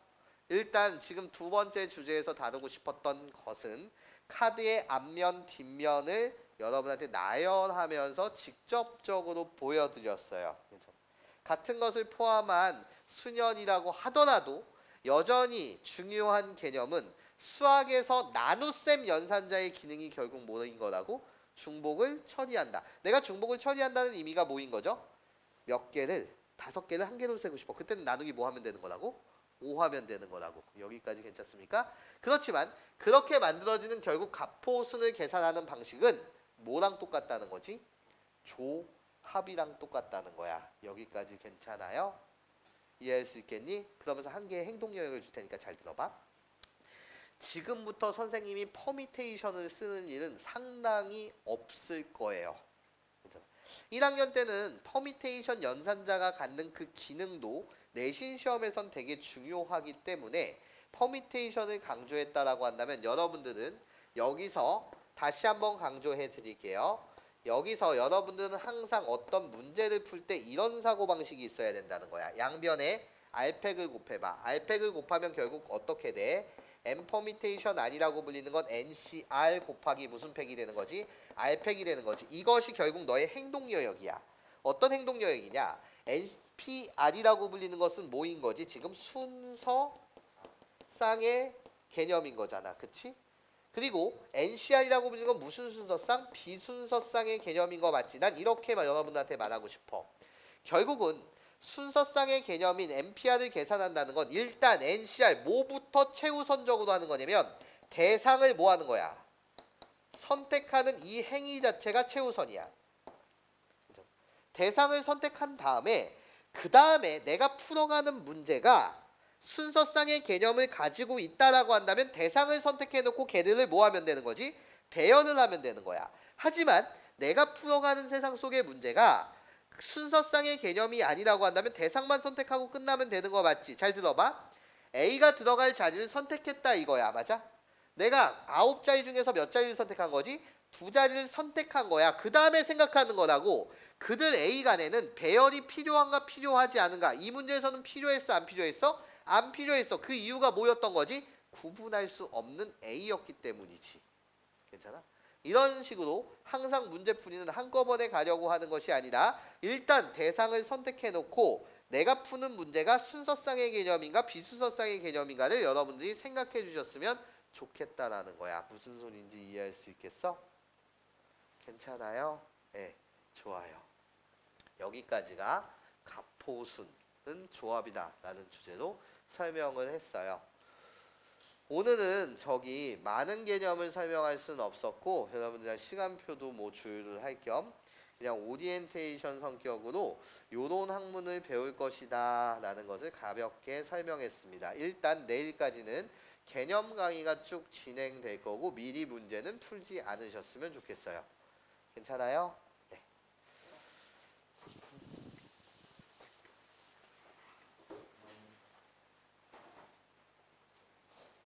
일단 지금 두 번째 주제에서 다루고 싶었던 것은 카드의 앞면 뒷면을 여러분한테 나열하면서 직접적으로 보여드렸어요. 같은 것을 포함한 수년이라고 하더라도 여전히 중요한 개념은 수학에서 나눗셈 연산자의 기능이 결국 뭐인 거라고? 중복을 처리한다. 내가 중복을 처리한다는 의미가 뭐인 거죠? 몇 개를 5개를 한 개로 세고 싶어. 그때는 나누기 뭐 하면 되는 거라고? 5 하면 되는 거라고. 여기까지 괜찮습니까? 그렇지만 그렇게 만들어지는 결국 가포순을 계산하는 방식은 뭐랑 똑같다는 거지? 조합이랑 똑같다는 거야. 여기까지 괜찮아요? 이해할 수 있겠니? 그러면서 한 개의 행동 영역을 줄 테니까 잘 들어봐. 지금부터 선생님이 퍼미테이션을 쓰는 일은 상당히 없을 거예요. 1학년 때는 퍼미테이션 연산자가 갖는 그 기능도 내신 시험에선 되게 중요하기 때문에 퍼미테이션을 강조했다라고 한다면 여러분들은 여기서 다시 한번 강조해 드릴게요. 여기서 여러분들은 항상 어떤 문제를 풀 때 이런 사고방식이 있어야 된다는 거야. 양변에 R팩을 곱해봐. R팩을 곱하면 결국 어떻게 돼? M 퍼미테이션 아니라고 불리는 건 NCR 곱하기 무슨 팩이 되는 거지? R팩이 되는 거지. 이것이 결국 너의 행동 영역이야. 어떤 행동 영역이냐? NPR이라고 불리는 것은 뭐인 거지? 지금 순서쌍의 개념인 거잖아. 그치? 그리고 NCR이라고 불리는 건 무슨 순서쌍? 비순서쌍의 개념인 거 맞지? 난 이렇게만 여러분들한테 말하고 싶어. 결국은 순서쌍의 개념인 NPR을 계산한다는 건 일단 NCR 뭐부터 최우선적으로 하는 거냐면 대상을 뭐 하는 거야? 선택하는 이 행위 자체가 최우선이야. 대상을 선택한 다음에 그 다음에 내가 풀어가는 문제가 순서쌍의 개념을 가지고 있다라고 한다면 대상을 선택해놓고 걔들을 뭐 하면 되는 거지? 배열을 하면 되는 거야. 하지만 내가 풀어가는 세상 속의 문제가 순서쌍의 개념이 아니라고 한다면 대상만 선택하고 끝나면 되는 거 맞지? 잘 들어봐. A가 들어갈 자리를 선택했다 이거야. 맞아? 내가 9자리 중에서 몇 자리를 선택한 거지? 2자리를 선택한 거야. 그 다음에 생각하는 거라고. 그들 A 간에는 배열이 필요한가 필요하지 않은가? 이 문제에서는 필요했어 안 필요했어? 안 필요했어. 그 이유가 뭐였던 거지? 구분할 수 없는 A였기 때문이지. 괜찮아? 이런 식으로 항상 문제풀이는 한꺼번에 가려고 하는 것이 아니라 일단 대상을 선택해 놓고 내가 푸는 문제가 순서쌍의 개념인가 비순서쌍의 개념인가를 여러분들이 생각해 주셨으면 좋겠다라는 거야. 무슨 소리인지 이해할 수 있겠어? 괜찮아요? 네, 좋아요. 여기까지가 가포순은 조합이다 라는 주제로 설명을 했어요. 오늘은 저기 많은 개념을 설명할 수는 없었고 여러분들 시간표도 뭐 조율을 할 겸 그냥 오리엔테이션 성격으로 요런 학문을 배울 것이다 라는 것을 가볍게 설명했습니다. 일단 내일까지는 개념 강의가 쭉 진행될 거고 미리 문제는 풀지 않으셨으면 좋겠어요. 괜찮아요?